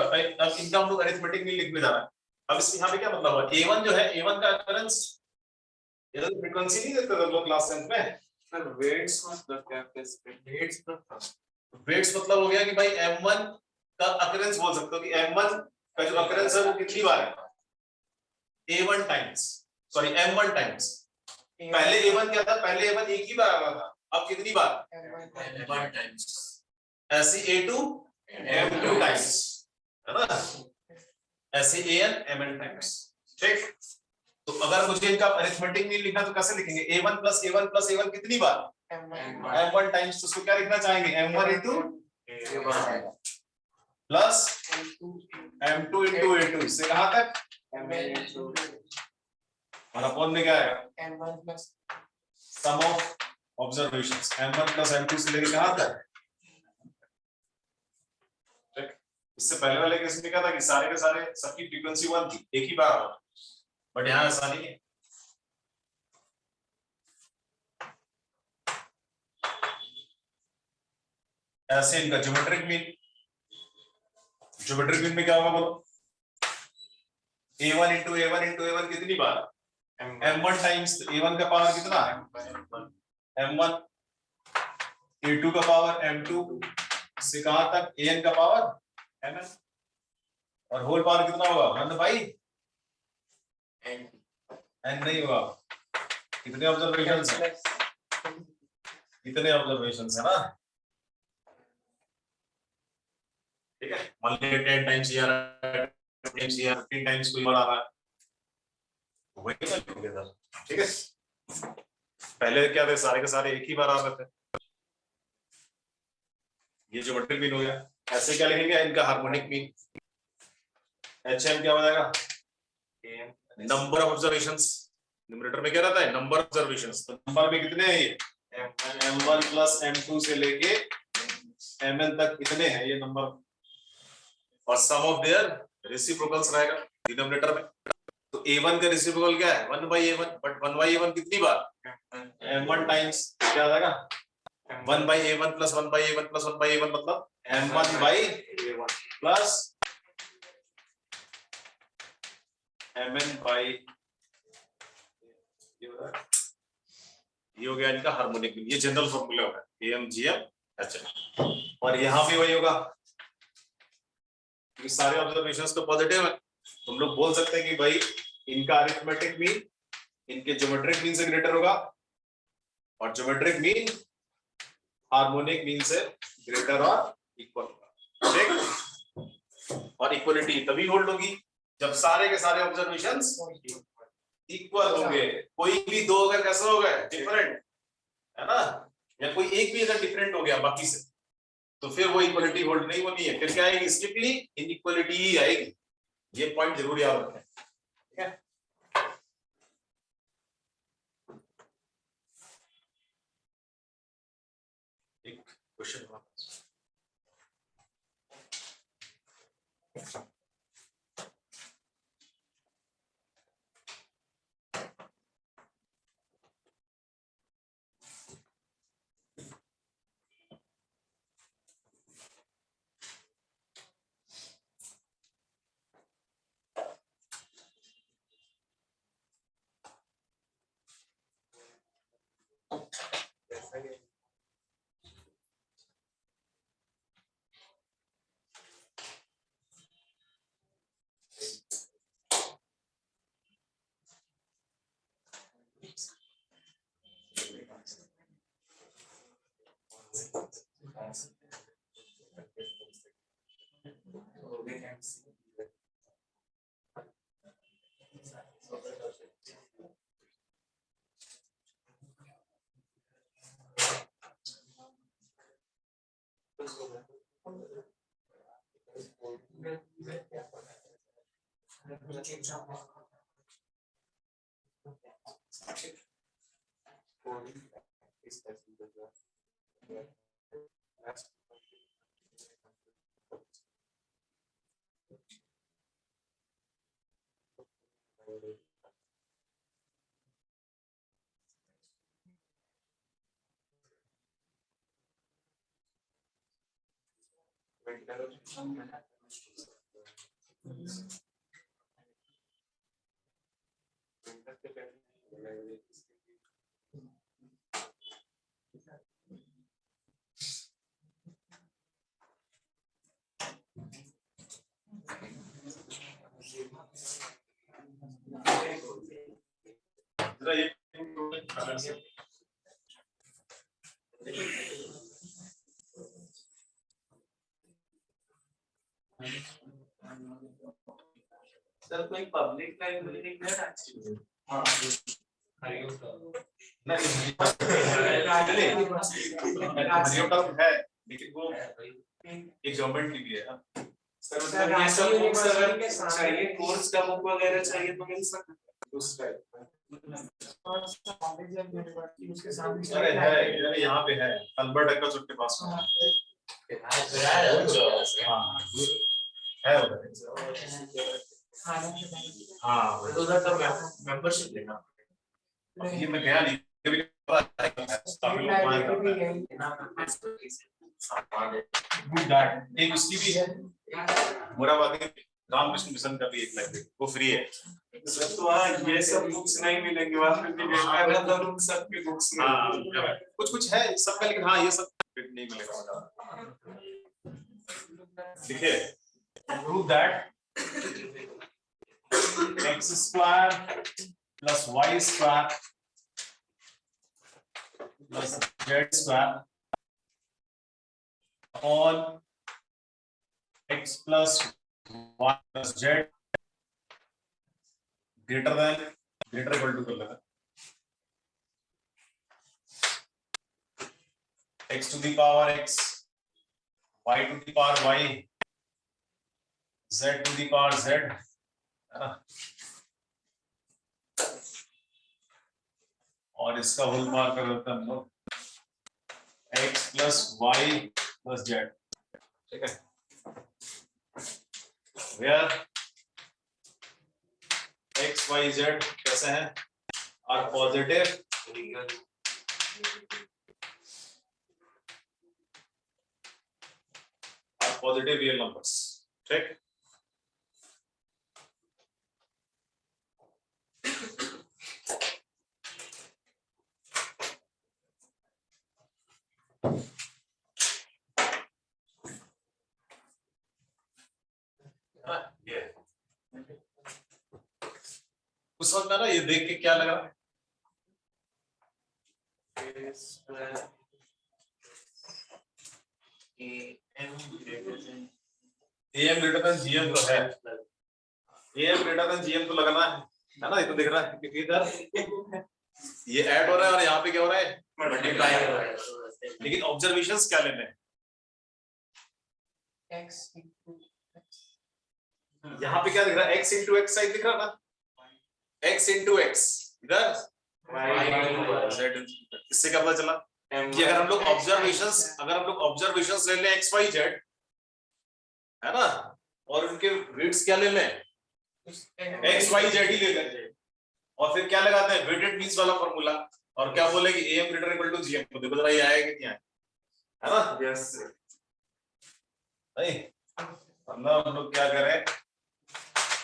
इनका हम लोग अरिथमेटिक में लिखने जा रहे हैं। अब इस यहाँ पे क्या मतलब हुआ? A1 जो है, A1 का अकरेंस, ये तो फ्रीक्वेंसी नहीं देते हम लोग क्लास 10 में। सर वेट्स मतलब क्या है? वेट्स मतलब हो गया कि भाई M1 का अकरेंस बोल सकते हो कि M1 का जो अकरेंस है वो कितनी बार है? A1 times, sorry M1 times. पहले A1 क्या था? पहले A1 एक ही बार आ रहा था, अब कितनी बार? M1 times. ऐसे A2 M2 टाइम्स, है ना? ऐसे AN MN टाइम्स। ठीक, तो अगर मुझे इनका अरिथमेटिक नहीं लिखना तो कैसे लिखेंगे? A1 plus A1 plus A1 कितनी बार? M1 times. तो उसको क्या लिखना चाहेंगे? M1 into plus M2 into A2, इससे कहां तक? और अपॉन में क्या आएगा? M1 plus sum of observations, M1 plus M2 से लेके कहां तक? ठीक, इससे पहले वाले केस में क्या था कि सारे के सारे सबकी फ्रीक्वेंसी 1 थी, एक ही बार आ रहा, बट यहाँ ऐसा नहीं है। ऐसे इनका ज्योमेट्रिक मीन में क्या होगा बोलो? A1 into A1 into A1 कितनी बार? M1 times. A1 का पावर कितना है? M1, A2 का पावर M2 से कहां तक? AN का पावर MN, और होल पावर कितना होगा? नंद भाई N नहीं होगा, कितने ऑब्जर्वेशंस हैं? कितने ऑब्जर्वेशंस है ना? ठीक है, मान लीजिए 10 टाइम्स या 15 टाइम्स कोई और आ रहा है, वही ना लिखोगे सर। ठीक है, पहले क्या थे, सारे के सारे एक ही बार आ रहे थे, ये ज्योमेट्रिक मीन हो गया। ऐसे क्या लिखेंगे, इनका हार्मोनिक मीन। HM क्या हो जाएगा, नंबर ऑफ ऑब्जर्वेशंस। न्यूमरेटर में क्या रहता है, नंबर ऑब्जर्वेशंस। तो नंबर में कितने हैं ये, M1 प्लस M2 से लेके MN तक कितने हैं ये नंबर, और सम ऑफ देयर रेसिप्रोकल्स रहेगा डिनोमिनेटर में। तो A1 का रेसिप्रोकल क्या है, 1/A1, बट 1/A1 कितनी बार, M1 टाइम्स क्या आ जाएगा, 1/A1 plus 1/A1 plus 1/A1 मतलब M1/A1 प्लस MN/, ये हो गया इनका हार्मोनिक मीन। ये जनरल फॉर्मूला होगा AMGM और यहाँ भी वही होगा, क्योंकि सारे ऑब्जर्वेशंस तो पॉजिटिव है। तुम लोग बोल सकते हैं कि भाई इनका अरिथमेटिक मीन इनके ज्योमेट्रिक मीन से ग्रेटर होगा और ज्योमेट्रिक मीन हार्मोनिक मीन से ग्रेटर और इक्वल होगा। ठीक, और इक्वलिटी तभी होल्ड होगी जब सारे के सारे ऑब्जर्वेशंस इक्वल होंगे। कोई भी दो अगर कैसा हो गए डिफरेंट, है ना, या कोई एक भी अगर डिफरेंट हो गया बाकी से, तो फिर वो इक्वलिटी होल्ड नहीं होनी है, फिर क्या आएगी, स्ट्रिक्टली इनइक्वलिटी ही आएगी। ये पॉइंट जरूर याद रखें, ठीक है। एक क्वेश्चन सर कोई पब्लिक लाइब्रेरी है एक्चुअली, हाँ है, लेकिन वो एक गवर्नमेंट की भी है। सर ये सब बुक्स अगर चाहिए, कोर्स का बुक वगैरह चाहिए तो मिल सकता है उस टाइप। उसके सामने अरे है, यहाँ पे है अल्बर्ट एक्का के पास में है उधर। हाँ उधर तो मेंबरशिप लेना, ये मैं गया नहीं, कभी एक उसकी भी है, मोराबादी रामकृष्ण मिशन का भी एक लाइब्रेरी, वो फ्री है। सर तो वहाँ ये सब बुक्स नहीं मिलेंगे, वहाँ पे भी सब की बुक्स कुछ कुछ है सबका, लेकिन हाँ ये सब नहीं मिलेगा। देखिए, prove that x² + y² plus z square upon x plus y plus z greater equal to कर लेना x to the power x, y to the power y, z to the power z, है ना? और इसका whole power कर देते हैं हम लोग x plus y plus z, ठीक है? Where x, y, z कैसे हैं? Are positive positive real numbers, ठीक? ये उस वक्त ना ये देख के क्या लगा? AM ग्रेटर देन GM तो है, AM ग्रेटर देन GM तो लगाना है ना? ये तो दिख रहा है क्योंकि इधर ये ऐड हो रहा है और यहाँ पे क्या हो रहा है? मल्टीप्लाई हो रहा है। लेकिन ऑब्जर्वेशंस क्या लेने हैं? x into x यहाँ पे क्या दिख रहा है? x into x साइड दिख रहा है ना? x into x इधर z, इससे क्या पता चला कि अगर हम लोग ऑब्जर्वेशंस ले लें x y z, है ना, और उनके वेट्स क्या ले लें? x y z ही ले लें और फिर क्या लगाते हैं? वेटेड मींस वाला फॉर्मूला, और क्या बोले कि am greater equal to gm, तो देखो जरा ये आएगा कि नहीं आएगा, है ना? यस नहीं, मतलब हम लोग क्या करें?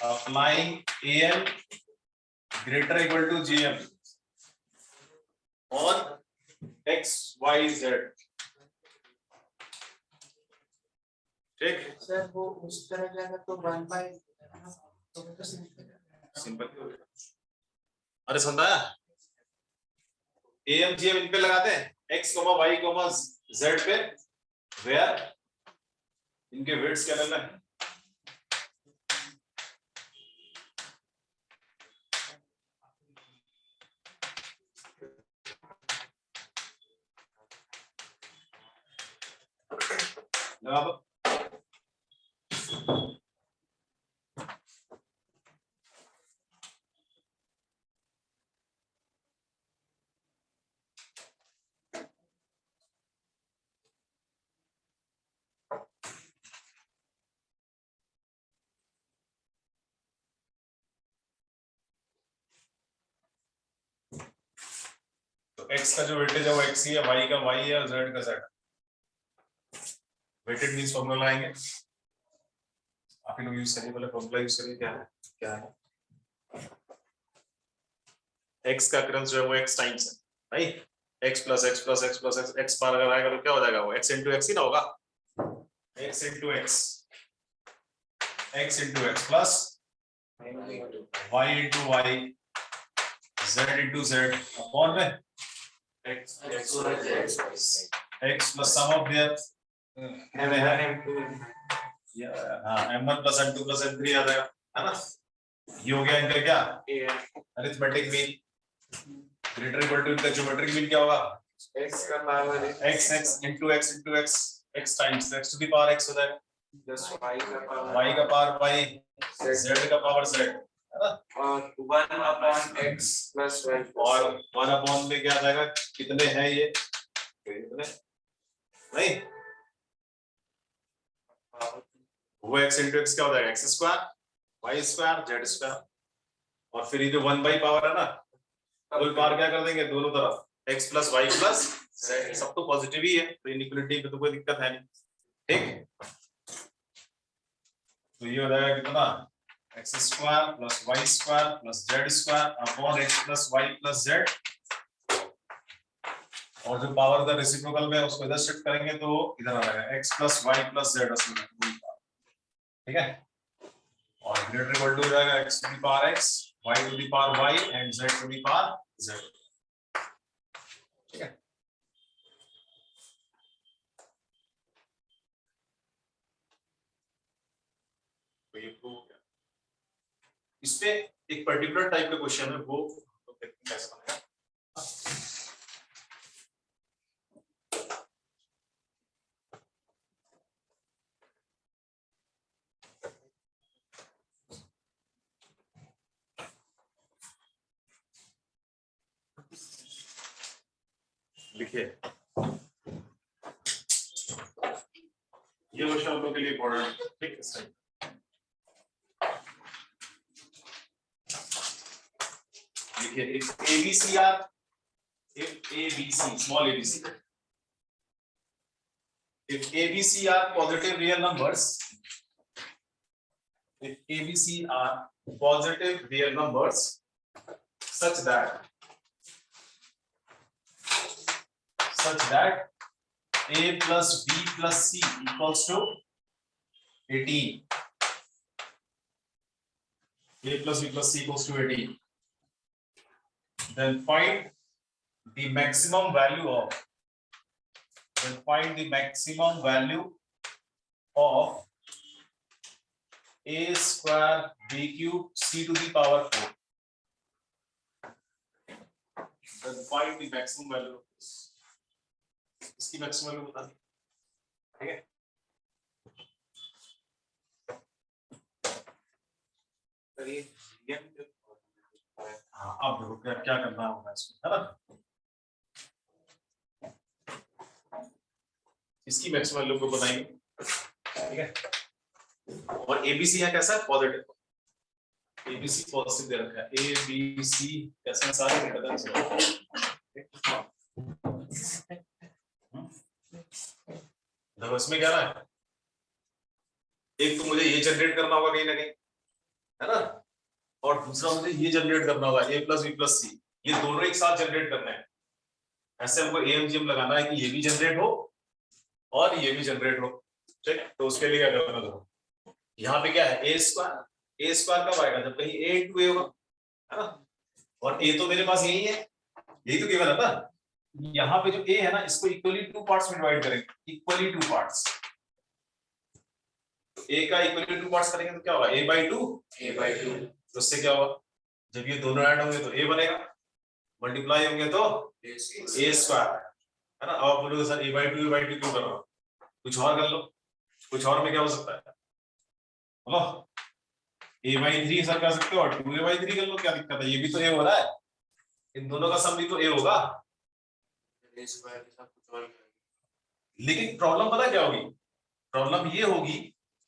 Applying am greater equal to gm on x y z, ठीक? सर वो उस तरह जाएगा तो 1 by तो सिंपल। अरे समझा? am gm इन पे लगाते हैं x, y, z पे, वेयर इनके वेट्स क्या लेना है? अब तो x का जो वेटेज है वो x ही है, y का y है और z का z। वेटेड मींस फॉर्मूला लाएंगे, आप ही लोग यूज करिए, बोले फॉर्मूला यूज करिए। क्या है x का अकरेंस जो है वो x टाइम्स है, right? x plus x plus x plus x, x बार अगर आएगा तो क्या हो जाएगा? वो x into x ही ना होगा, x into x, x into x plus y into y, z into z upon में x plus sum of their m1 plus m2 plus m3 आ जाएगा, है ना? ये हो गया इनका क्या? Arithmetic mean. Greater equal to इनका ज्योमेट्रिक मीन क्या होगा? x का power x into x into x, x times x to the power x हो जाएगा, प्लस y y का पावर y, z का पावर z, है ना? और 1 upon x plus y और 1 अपॉन में क्या आ जाएगा? कितने हैं ये? कितने नहीं, वो x into x क्या हो जाएगा? x square y square z square, और फिर ये जो 1 बाई पावर है ना, होल पावर क्या कर देंगे दोनों तरफ? x plus y plus z, सब तो पॉजिटिव ही है, तो इनइक्वालिटी में तो कोई दिक्कत है नहीं, ठीक? तो ये हो जाएगा कितना? x square plus y square plus z square upon x plus y plus z, और जो पावर का रेसिप्रोकल में उसको इधर शिफ्ट करेंगे तो इधर आ जाएगा x plus y plus z, ठीक है? और ग्रेटर इक्वल टू हो जाएगा x to the power x, y to the power y and z to the power z, ठीक है? इस पे एक पर्टिकुलर टाइप का क्वेश्चन है, वो तो कैसे बनेगा। देखिए ये क्वेश्चन आप लोगों के लिए इम्पोर्टेंट है, ठीक है सही। देखिए if ABC are, if ABC small ABC, if ABC are positive real numbers, if ABC are positive real numbers such that A plus B plus C equals to 18. A plus B plus C equals to 18. Then find the maximum value of A square B cube C to the power 4. Then find the maximum value of this. इसकी maximum value बता दी, ठीक है। हाँ अब देखो क्या क्या करना होगा इसमें, है ना। इसकी मैक्सिमम वैल्यू को बताएंगे, ठीक है। और एबीसी यहाँ कैसा है, पॉजिटिव, एबीसी पॉजिटिव दे रखा है, ए बी सी कैसा है, सारे देखो इसमें क्या है, एक तो मुझे ये जनरेट करना होगा कहीं ना कहीं, है ना, और दूसरा मुझे ये जनरेट करना होगा ए प्लस बी प्लस सी, ये दोनों एक साथ जनरेट करना है। ऐसे हमको एएमजीएम लगाना है कि ये भी जनरेट हो और ये भी जनरेट हो, ठीक। तो उसके लिए क्या करना है, यहाँ पे क्या है ए स्क्वायर कब आएगा, जब कहीं ए इंटू ए होगा, है ना, और ए तो मेरे पास यही है, यही तो केवल है ना। यहाँ पे जो ए है ना, इसको इक्वली टू पार्ट्स में डिवाइड करेंगे, इक्वली टू पार्ट्स, ए का इक्वली टू पार्ट्स करेंगे तो क्या होगा, a by 2, तो उससे क्या होगा, जब ये दोनों ऐड होंगे तो a बनेगा, मल्टीप्लाई होंगे तो a स्क्वायर, है ना। अब आप बोलोगे सर a by 2 क्यों कर रहा हूँ, कुछ और कर लो, कुछ और में क्या हो सकता है, बोलो a by 3 सर कर सकते हो, और 2a by 3 कर लो, क्या दिक्कत है, ये भी तो a हो रहा है, इन दोनों का सम भी तो a होगा। लेकिन प्रॉब्लम पता क्या होगी, प्रॉब्लम ये होगी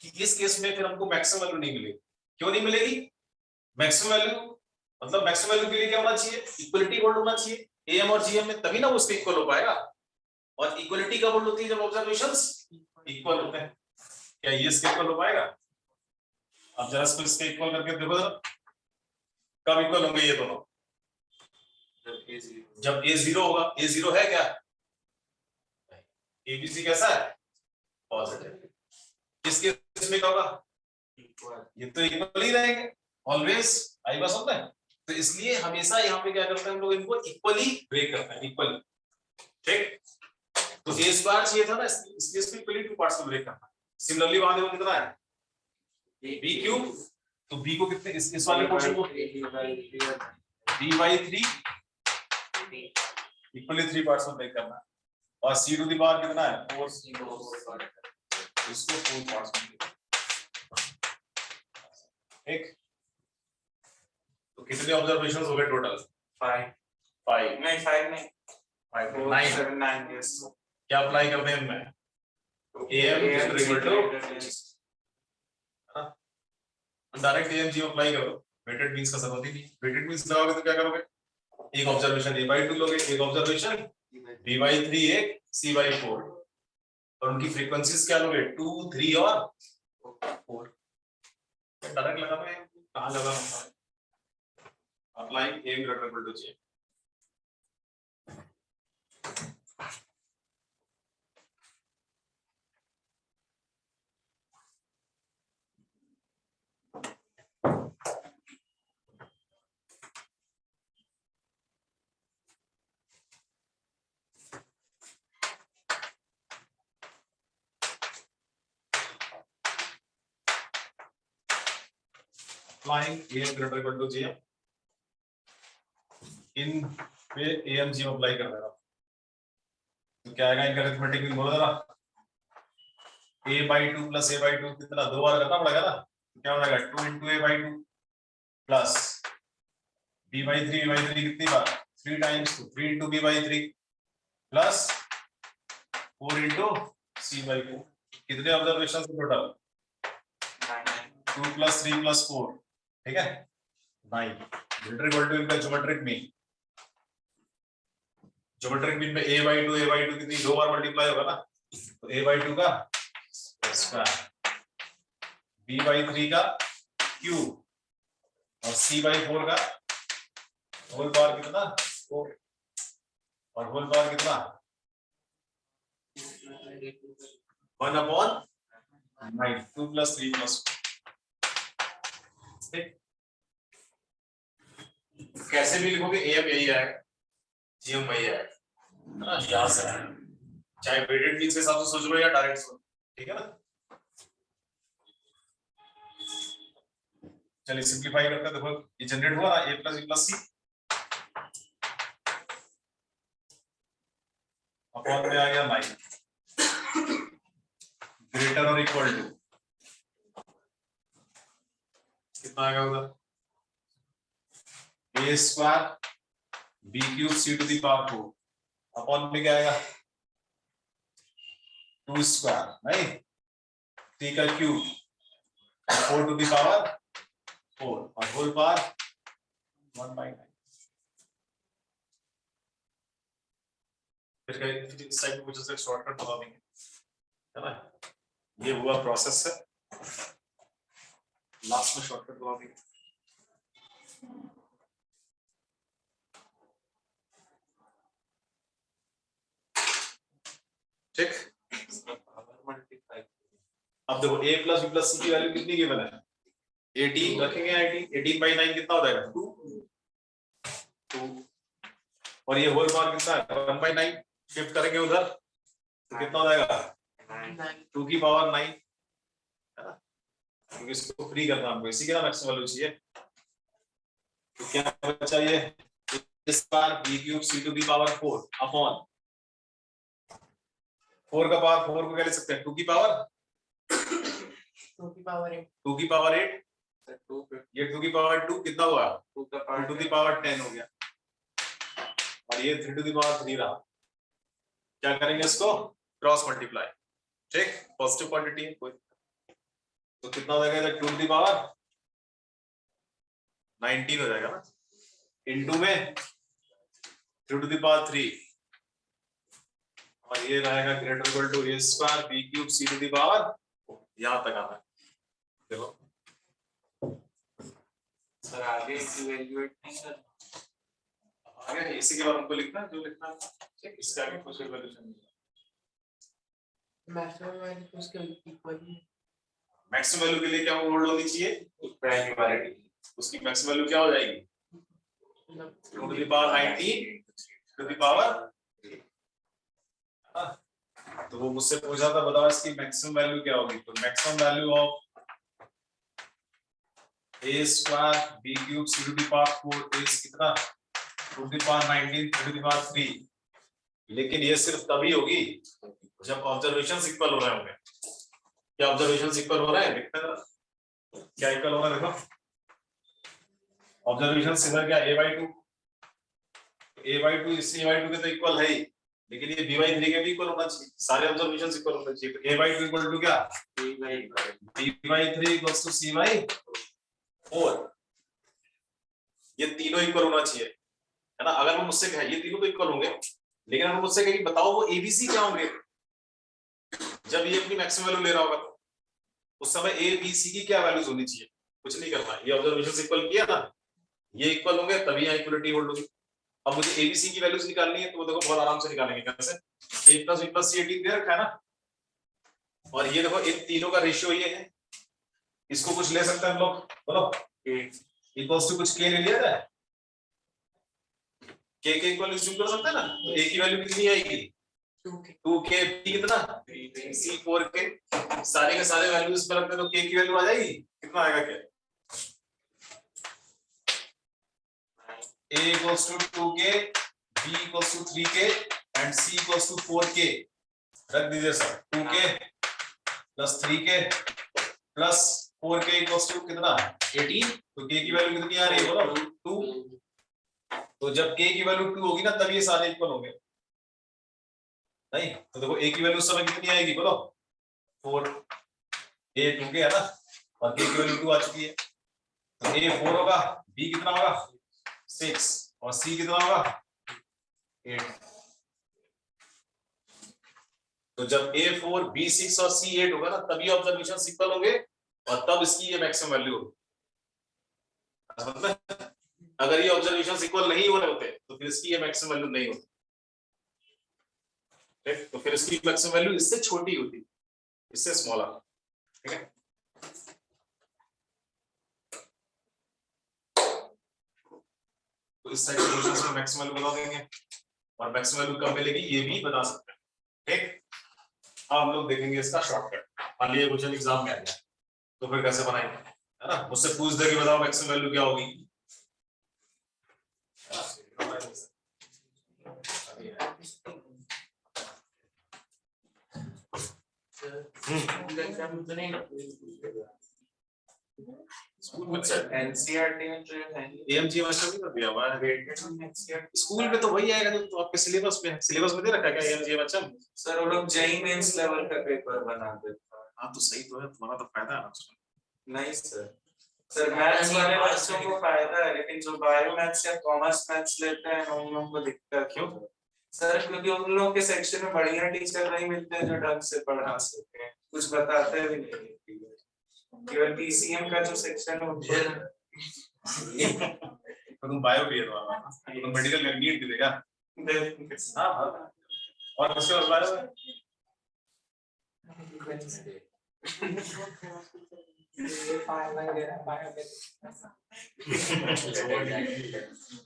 कि इस केस में फिर हमको मैक्सिमम वैल्यू नहीं मिलेगी। क्यों नहीं मिलेगी, मैक्सिमम वैल्यू मतलब मैक्सिमम वैल्यू के लिए क्या होना चाहिए, इक्वलिटी वर्ड होना चाहिए एएम और जीएम में, तभी ना उसके इक्वल हो पाएगा। और इक्वलिटी कब होती है, जब ऑब्जर्वेशंस इक्वल होते हैं। क्या ये इसके इक्वल हो पाएगा, अब जरा इसको इसके इक्वल करके देखो जरा, कब इक्वल होंगे ये दोनों, जब ए जीरो होगा, ए जीरो है क्या, एबीसी कैसा है, पॉजिटिव, इसके इसमें क्या होगा, ये तो इक्वल ही रहेंगे ऑलवेज, आई बात समझ में। तो इसलिए हमेशा यहाँ पे क्या करते हैं हम लोग, इनको इक्वली ब्रेक करते हैं, इक्वली, ठीक। तो ए स्क्वायर चाहिए था ना, इसलिए इसको इक्वली टू पार्ट्स में ब्रेक करना है। सिमिलरली वहां देखो कितना है, बी क्यूब, तो बी को कितने, इस वाले पोर्शन को b by 3 इक्वली 3 पार्ट्स में ब्रेक करना है, और c टू द पावर कितना है 4, इसको 4 पार्ट्स में, ठीक। तो कितने ऑब्जर्वेशंस हो गए टोटल, 5 नहीं 5 नहीं 5 4 9, 7 9 यस। क्या अप्लाई करते हैं इनमें, am equal to direct amg apply करो, वेटेड मींस का जरूरत ही नहीं, वेटेड मींस लगाओगे तो क्या करोगे, एक ऑब्जर्वेशन a by 2 लोगे, एक ऑब्जर्वेशन b by 3, एक c by 4, और उनकी फ्रीक्वेंसीज क्या लोगे 2 3 और 4। डायरेक्ट लगा मैं कहां लगा, apply a greater equal to j। applying AM greater equal to GM इन पे AM GM अप्लाई कर देना तो क्या आएगा इनका अरिथमेटिक मीन बोलो जरा a/2 plus a/2 कितना दो बार करना पड़ेगा ना तो क्या हो जाएगा 2 into a/2 plus b/3 कितनी बार 3 times 3 into b/3 plus 4 into c/4 कितने ऑब्जर्वेशंस टोटल 2 plus 3 plus 4 ठीक है 9 ग्रेटर इक्वल टू इनका ज्योमेट्रिक मीन में a/2 कितनी दो बार मल्टीप्लाई होगा ना तो a/2 का स्क्वायर b/3 का क्यूब और c/4 का होल पावर कितना 4 और होल पावर कितना 1/9 2 plus 3 plus 4 कैसे भी लिखोगे AM यही आएगा GM वही आएगा ना यहाँ से चाहे वेटेड मीन्स के हिसाब से सोच लो या डायरेक्ट सोच ठीक है ना चलिए सिंपलीफाई करते हैं देखो ये जनरेट हुआ ना a plus b plus c upon में आ गया 9 ग्रेटर और इक्वल टू कितना आएगा उधर a square b cube c to the power 4 upon में क्या आएगा 2 स्क्वायर नहीं c का क्यूब 4 टू द पावर 4 और होल पावर 1/9 फिर इस टाइप की वजह से शॉर्टकट बता देंगे है ना ये हुआ प्रोसेस है लास्ट में शॉर्टकट बता देंगे ठीक अब देखो a plus b plus c की वैल्यू कितनी गिवन है 18 रखेंगे 18/9 कितना हो जाएगा 2 और ये होल पावर कितना है 1/9 शिफ्ट करेंगे उधर तो कितना हो जाएगा 2 की पावर 9 है ना क्योंकि इसको फ्री करना हमको इसी का मैक्सिमम वैल्यू चाहिए तो क्या बचा ये इस बार b cube c to the power 4 upon 4 का पावर 4 को क्या लिख सकते हैं 2 की पावर 2 की पावर 8 2 की पावर 8 ये 2 की पावर 2 कितना हुआ 2 टू द पावर 10 हो गया और ये 3 टू द पावर 3 रहा क्या करेंगे इसको क्रॉस मल्टीप्लाई ठीक पॉजिटिव क्वांटिटी है कोई तो कितना हो जाएगा 2 टू द पावर 19 हो जाएगा ना इनटू में 3 टू द पावर 3 और ये रहेगा greater equal to a square b cube c to the power यहां तक आना है देखो सर आगे इवैल्यूएट नहीं करना आगे इसी के बारे में हमको लिखना है जो लिखना है ठीक इसके आगे कुछ इवैल्यूएशन नहीं मैक्सिमम वैल्यू तो उसके इक्वल ही मैक्सिमम वैल्यू के लिए क्या होल्ड होनी चाहिए प्राइमरी उसकी मैक्सिमम वैल्यू क्या हो जाएगी 2 to the power 19 to the power तो वो मुझसे पूछा था बताओ इसकी मैक्सिमम वैल्यू क्या होगी तो maximum value of a square b cube c to the power 4 is कितना 2 to the power 19 to the power 3 लेकिन ये सिर्फ तभी होगी जब ऑब्जर्वेशंस इक्वल हो रहे होंगे क्या ऑब्जर्वेशंस इक्वल हो रहे हैं देखते हैं क्या इक्वल हो रहा है देखो ऑब्जर्वेशंस इधर क्या a/2 इससे a/2 के तो इक्वल है ही लेकिन ये b/3 के भी इक्वल होना चाहिए सारे ऑब्जर्वेशंस इक्वल होने चाहिए तो a/2 इक्वल टू क्या b/3 इक्वल्स टू c/4 ये तीनों इक्वल होना चाहिए है ना अगर वो मुझसे कहे ये तीनों तो इक्वल होंगे लेकिन अगर मुझसे कहे बताओ वो abc क्या होंगे जब ये अपनी मैक्सिमम वैल्यू ले रहा होगा तो उस समय abc की क्या वैल्यूज होनी चाहिए कुछ नहीं करना ये ऑब्जर्वेशंस इक्वल किया ना ये इक्वल होंगे तभी यहाँ इक्वलिटी होल्ड होगी अब मुझे abc की वैल्यूज निकालनी है तो वो देखो बहुत आराम से निकालेंगे कैसे a plus b plus c 18 दे रखा है ना और ये देखो इन तीनों का रेशियो ये है इसको कुछ ले सकते हैं हम लोग बोलो इक्वल्स टू कुछ k ले लिया जाए k के इक्वल एज्यूम कर सकते हैं ना तो a की वैल्यू कितनी आएगी 2k b कितना c 4k सारे के सारे वैल्यूज पर रखते तो k की वैल्यू आ जाएगी कितना आएगा क्या A equals to 2k, B equals to 3k and C equals to 4k. रख दीजिए sir 2k plus 3k plus 4k equals to कितना 18. तो k की वैल्यू कितनी आ रही है बोलो 2. तो जब k की वैल्यू 2 होगी ना तब ये सारे इक्वल होंगे. नहीं तो देखो a की वैल्यू उस समय कितनी आएगी बोलो 4. a 2k है ना और k की वैल्यू 2 आ चुकी है. तो a 4 होगा, b कितना होगा 6 और c कितना होगा 8. तो जब a 4 b 6 और c 8 होगा ना तभी ऑब्जर्वेशन इक्वल होंगे और तब इसकी ये मैक्सिमम वैल्यू होगी. मतलब अगर ये ऑब्जर्वेशन इक्वल नहीं हो रहे होते तो फिर इसकी ये मैक्सिमम वैल्यू नहीं होती. ठीक, तो फिर इसकी मैक्सिमम वैल्यू इससे छोटी होती, इससे स्मॉलर. ठीक है. तो इस साइड क्वेश्चंस में मैक्सिमम वैल्यू बता देंगे और मैक्सिमम वैल्यू कब मिलेगी ये भी बता सकते हैं. ठीक. अब हम लोग देखेंगे इसका शॉर्टकट. मान लीजिए क्वेश्चन एग्जाम में आ गया तो फिर कैसे बनाएंगे, है ना. मुझसे पूछ दे कि बताओ मैक्सिमम वैल्यू क्या होगी. स्कूल में NCERT में जो है एएमजी मास्टर भी कर दिया हुआ है. rated on NCERT स्कूल में तो वही आएगा जो तो आपके सिलेबस में दे रखा है क्या एएमजी बच्चा. सर वो लोग JEE मेंस लेवल का पेपर बना देते हैं. हाँ तो सही तो है, तुम्हारा तो फायदा है ना उसमें. नहीं सर मैथ्स वाले बच्चों को फायदा है लेकिन जो बायो मैथ्स या कॉमर्स मैथ्स लेते हैं उन लोगों को दिक्कत. क्यों सर क्योंकि उन लोगों के सेक्शन में बढ़िया टीचर नहीं मिलते जो ढंग से पढ़ा सके, कुछ बताते भी नहीं. केवल पीसीएम का जो सेक्शन है उसको तो तुम बायो भी है तो मेडिकल नीट भी देगा. हाँ हाँ और उसके बाद बायो है.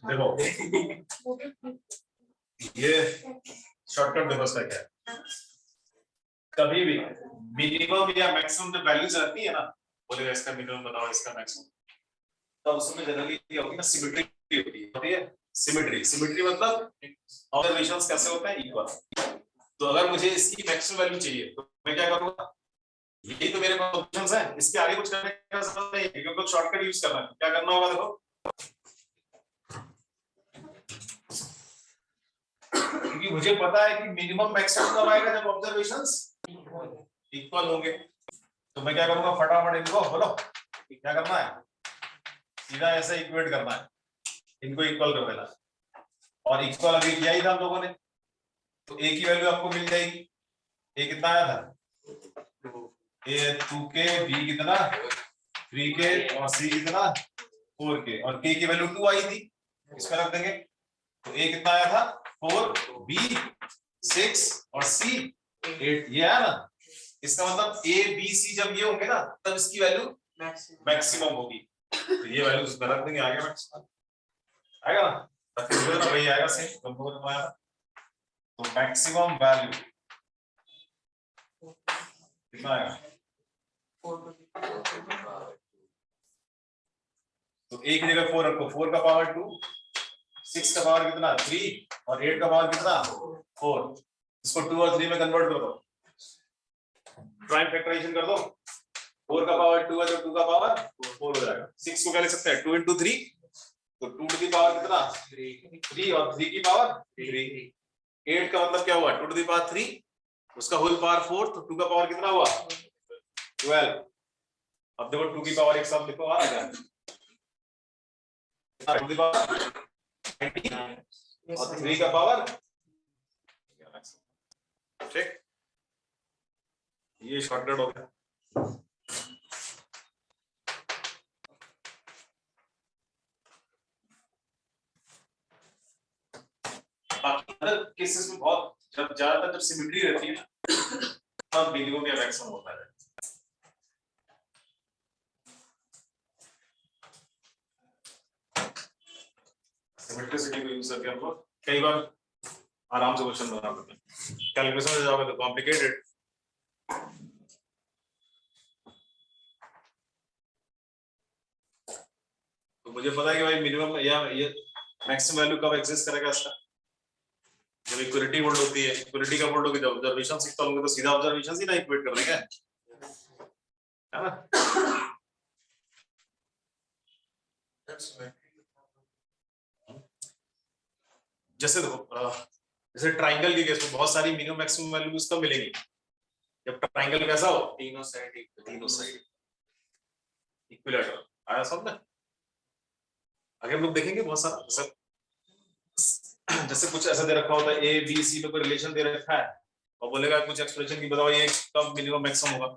देखो ये शॉर्टकट देखो इसका क्या है. कभी भी मिनिमम या मैक्सिमम जो वैल्यूज रहती है ना बोलेगा इसका मिनिमम बताओ इसका मैक्सिमम, तब उसमें जनरली क्या होगी ना सिमेट्री होती है. सिमेट्री मतलब ऑब्जर्वेशंस कैसे होते हैं इक्वल. तो अगर मुझे इसकी मैक्सिमम वैल्यू चाहिए तो मैं क्या करूंगा, यही तो मेरे पास ऑप्शंस हैं, इसके आगे कुछ करने का जरूरत नहीं है क्योंकि शॉर्टकट यूज करना है. क्या करना होगा देखो, क्योंकि मुझे पता है कि मिनिमम मैक्सिमम कब आएगा जब ऑब्जर्वेशंस इक्वल होंगे. तो मैं क्या करूंगा फटाफट इनको बोलो क्या करना है, सीधा ऐसे इक्वेट करना है, इनको इक्वल कर देना. और इक्वल अभी किया ही था हम लोगों ने तो a की वैल्यू आपको मिल जाएगी. a कितना आया था a 2k, b कितना 3k और c कितना 4k और k की वैल्यू 2 आई थी. इसमें रख देंगे तो a कितना आया था 4, b 6 और c 8. ये है ना. इसका मतलब a b c जब ये होंगे ना तब इसकी वैल्यू मैक्सिमम होगी. तो ये वैल्यू उसमें रख देंगे. आगे मैक्सिमम आएगा ना, रख देंगे ना वही आएगा सेम तुमको तो आया. तो मैक्सिमम वैल्यू कितना आएगा तो a की जगह 4 रखो. 4 का पावर 2, 6 का पावर कितना 3 और 8 का पावर कितना 4. इसको 2 और 3 में कन्वर्ट कर दो, प्राइम फैक्टराइजेशन कर दो. 4 का पावर 2 है तो 2 का पावर 4 हो जाएगा. 6 को क्या लिख सकते हैं 2 into 3 तो 2 to the पावर कितना 3 और 3 की पावर 3. 8 का मतलब क्या हुआ 2 to the पावर 3 उसका होल पावर 4 तो 2 का पावर कितना हुआ 12. अब देखो 2 की पावर एक साथ लिखो आ गया 2 to the पावर 19 और 3 का पावर. ठीक, ये शॉर्टकट हो गया. बाकी अदर केसेस में बहुत जब ज्यादातर जब सिमेट्री रहती है ना तब मिनिमम या मैक्सिमम होता है. सिमेट्रिसिटी को यूज करके हम लोग कई बार आराम से क्वेश्चन बना सकते हैं. कैलकुलेशन में जाओगे तो कॉम्प्लिकेटेड. तो मुझे पता है कि भाई मिनिमम या ये मैक्सिमम वैल्यू कब एग्जिस्ट करेगा इसका? जब इक्वलिटी होल्ड होती है। इक्वलिटी कब होल्ड होगी? जब ऑब्जर्वेशन इक्वल होंगे, तो सीधा ऑब्जर्वेशन ही ना इक्वेट कर देंगे, है ना? जैसे देखो, जैसे ट्राइंगल के केस में बहुत सारी मिनिमम मैक्सिमम वैल्यूज कब मिलेगी? जब ट्राइंगल कैसा हो, तीनों साइड इक्विलैटरल। आया समझ में? आगे हम लोग देखेंगे बहुत सारा, जैसे कुछ ऐसा दे रखा होता है, ए बी सी में कोई रिलेशन दे रखा है और बोलेगा कुछ एक्सप्रेशन की बताओ ये कब मिनिमम मैक्सिमम होगा,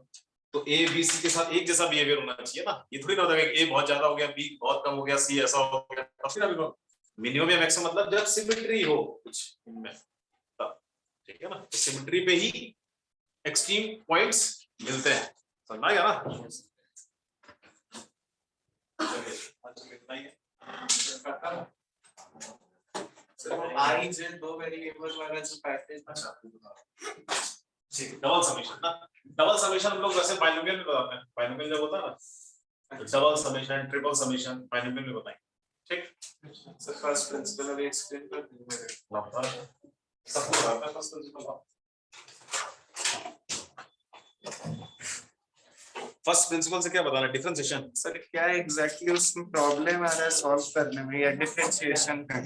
तो ए बी सी के साथ एक जैसा बिहेवियर होना चाहिए ना। ये थोड़ी ना होता है कि ए बहुत ज्यादा हो गया, बी बहुत कम हो गया, सी ऐसा हो गया। मिनिमम या मैक्सिमम मतलब जब सिमेट्री हो कुछ इनमें, ठीक है ना? तो सिमेट्री पे ही एक्सट्रीम पॉइंट्स मिलते हैं, समझ आएगा ना? आई जे दो वेरिएबल वाला जो पैकेज। अच्छा ठीक है, डबल समेशन ना। डबल समेशन हम लोग वैसे बाइनोमियल में बताते हैं। बाइनोमियल जब होता है ना, तो double summation, triple summation binomial में बताएंगे, ठीक? सर फर्स्ट प्रिंसिपल अभी एक्सप्लेन कर दूंगा। सबको आता है फर्स्ट प्रिंसिपल। फर्स्ट प्रिंसिपल से क्या बताना? डिफरेंशिएशन। सर क्या एग्जैक्टली उसमें प्रॉब्लम आ रहा है सॉल्व करने में, या डिफरेंशिएशन का?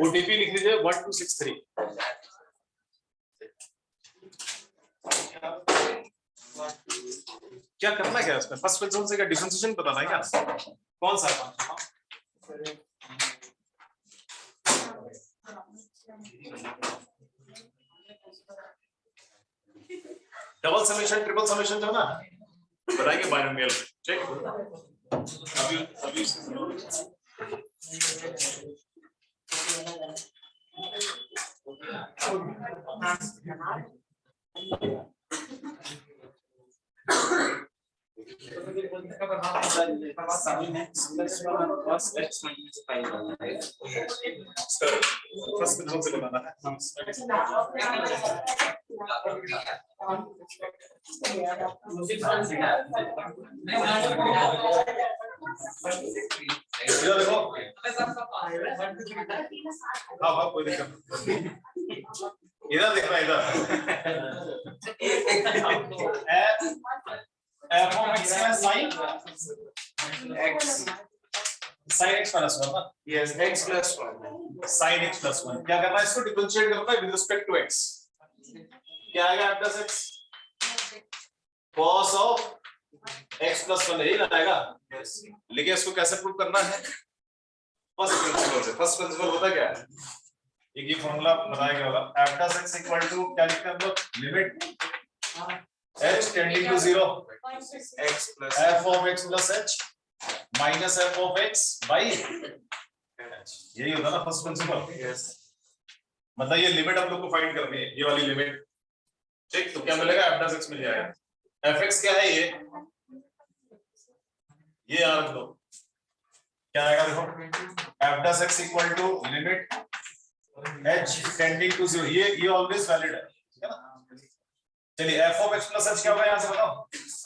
ओटीपी लिख लीजिए 1263। क्या करना क्या है उसमें? फर्स्ट प्रिंसिपल से क्या डिफरेंशिएशन बताना है क्या? कौन सा है? डबल समेशन, ट्रिपल समेशन जो ना बताएंगे बाइनोमियल, ठीक? अभी फर्स्ट प्रिंसिपल से बताना है। इधर देखो, हाँ कोई दिक्कत नहीं। इधर देखना, इधर f of x का sin x प्लस 1 ना? Yes x plus 1 sin x plus 1 क्या करना है? इसको डिफरेंशिएट करना है विद रिस्पेक्ट टू x। क्या आएगा? f plus x cos of x plus 1 यही आएगा। लेकिन इसको कैसे प्रूव करना है? फर्स्ट प्रिंसिपल से। फर्स्ट प्रिंसिपल होता क्या है? एक ये फॉर्मूला बताया गया होगा, f plus x equal to क्या लिखते हैं हम लोग? Limit h tending to 0 x plus f of x plus h minus f of x by h। यही होता है ना फर्स्ट प्रिंसिपल। यस मतलब ये लिमिट हम लोग को फाइंड करनी है, ये वाली लिमिट, ठीक? तो क्या मिलेगा? f प्लस x मिल जाएगा। fx क्या है? ये याद रख दो, क्या आएगा? देखो f plus x equal to limit h tending to 0। ये ऑलवेज वैलिड है, ठीक है ना? चलिए f of x plus h क्या होगा? यहाँ से बताओ।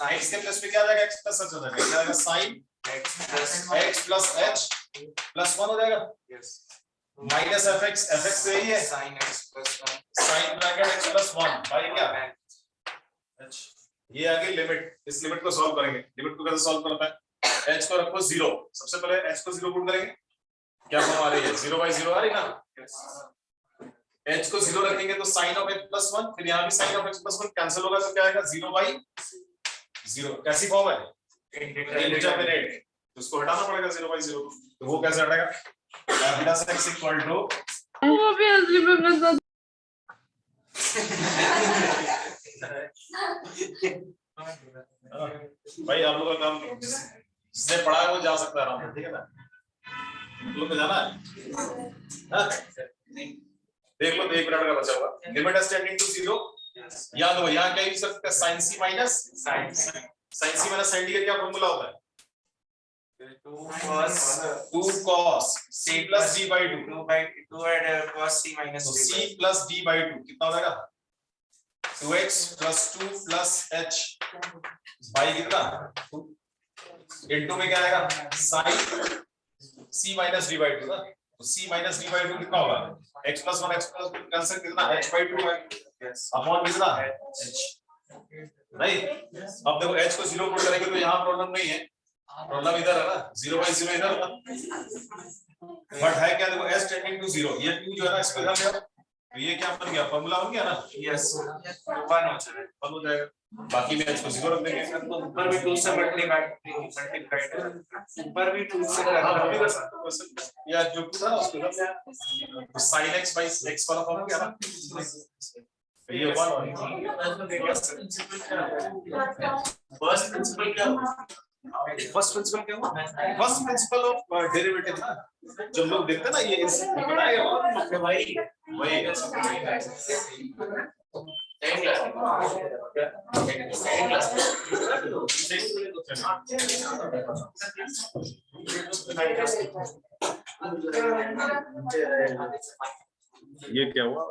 x के प्लस पे क्या आ जाएगा? x प्लस h हो जाएगा। क्या आएगा? sin x plus h plus 1 हो जाएगा। यस माइनस fx से ही है sin x plus 1 sin bracket x plus 1 by क्या? h। ये आगे लिमिट, इस लिमिट को सॉल्व करेंगे। लिमिट को कैसे सॉल्व करता है? h को रखो 0, सबसे पहले h को 0 पुट करेंगे। क्या फॉर्म आ रही है? 0/0 आ रही ना? h को 0 रखेंगे तो sin of x प्लस 1, फिर यहाँ भी sin of x plus 1 cancel होगा तो क्या आएगा? 0/0। कैसी फॉर्म है? इंडिटरमिनेट। तो उसको हटाना पड़ेगा 0/0। तो वो कैसे हटेगा? f plus x equal to भाई आप लोगों का काम, जिसने पढ़ा है वो जा सकता है आराम से, ठीक है ना? लोग को जाना है हाँ? देख लो, तो 1 मिनट का बचा होगा। लिमिट एस टेंडिंग टू 0, याद हो यहाँ क्या यूज सकते हैं? sin c minus sin sin d का क्या फॉर्मूला होता है? 2 cos c plus d by 2 2 by 2 cos c minus तो d c plus d by 2 कितना हो जाएगा? 2x plus 2 plus h by कितना इनटू में क्या आएगा sin c minus d by 2 ना, तो c minus d by 2 कितना होगा x plus 1 x plus 2 cancel कितना h by 2 है अपॉन कितना h नहीं। अब देखो h को 0 पुट करेंगे तो यहाँ प्रॉब्लम नहीं है, प्रॉब्लम इधर है ना 0 by 0 इधर होगा, बट है क्या देखो s टेंडिंग टू 0, ये 2 जो है ना इसको इधर ले आओ, तो ये क्या बन गया फॉर्मूला बन गया ना, यस 1 हो जाएगा। बाकी में h को 0 रख देंगे तो ऊपर भी 2 से मल्टीप्लाई ऊपर भी 2 से हाँ करना वो भी कर होगा। सकते हो वैसे, या जो कुछ था ना उसको कर तो sin x by x वाला फॉर्म क्या ना, तो ये 1 और फर्स्ट प्रिंसिपल क्या हुआ, फर्स्ट प्रिंसिपल क्या हुआ, फर्स्ट प्रिंसिपल ऑफ डेरिवेटिव ना, जो लोग देखते हैं ना ये बनाएगा भाई वही ये क्या हुआ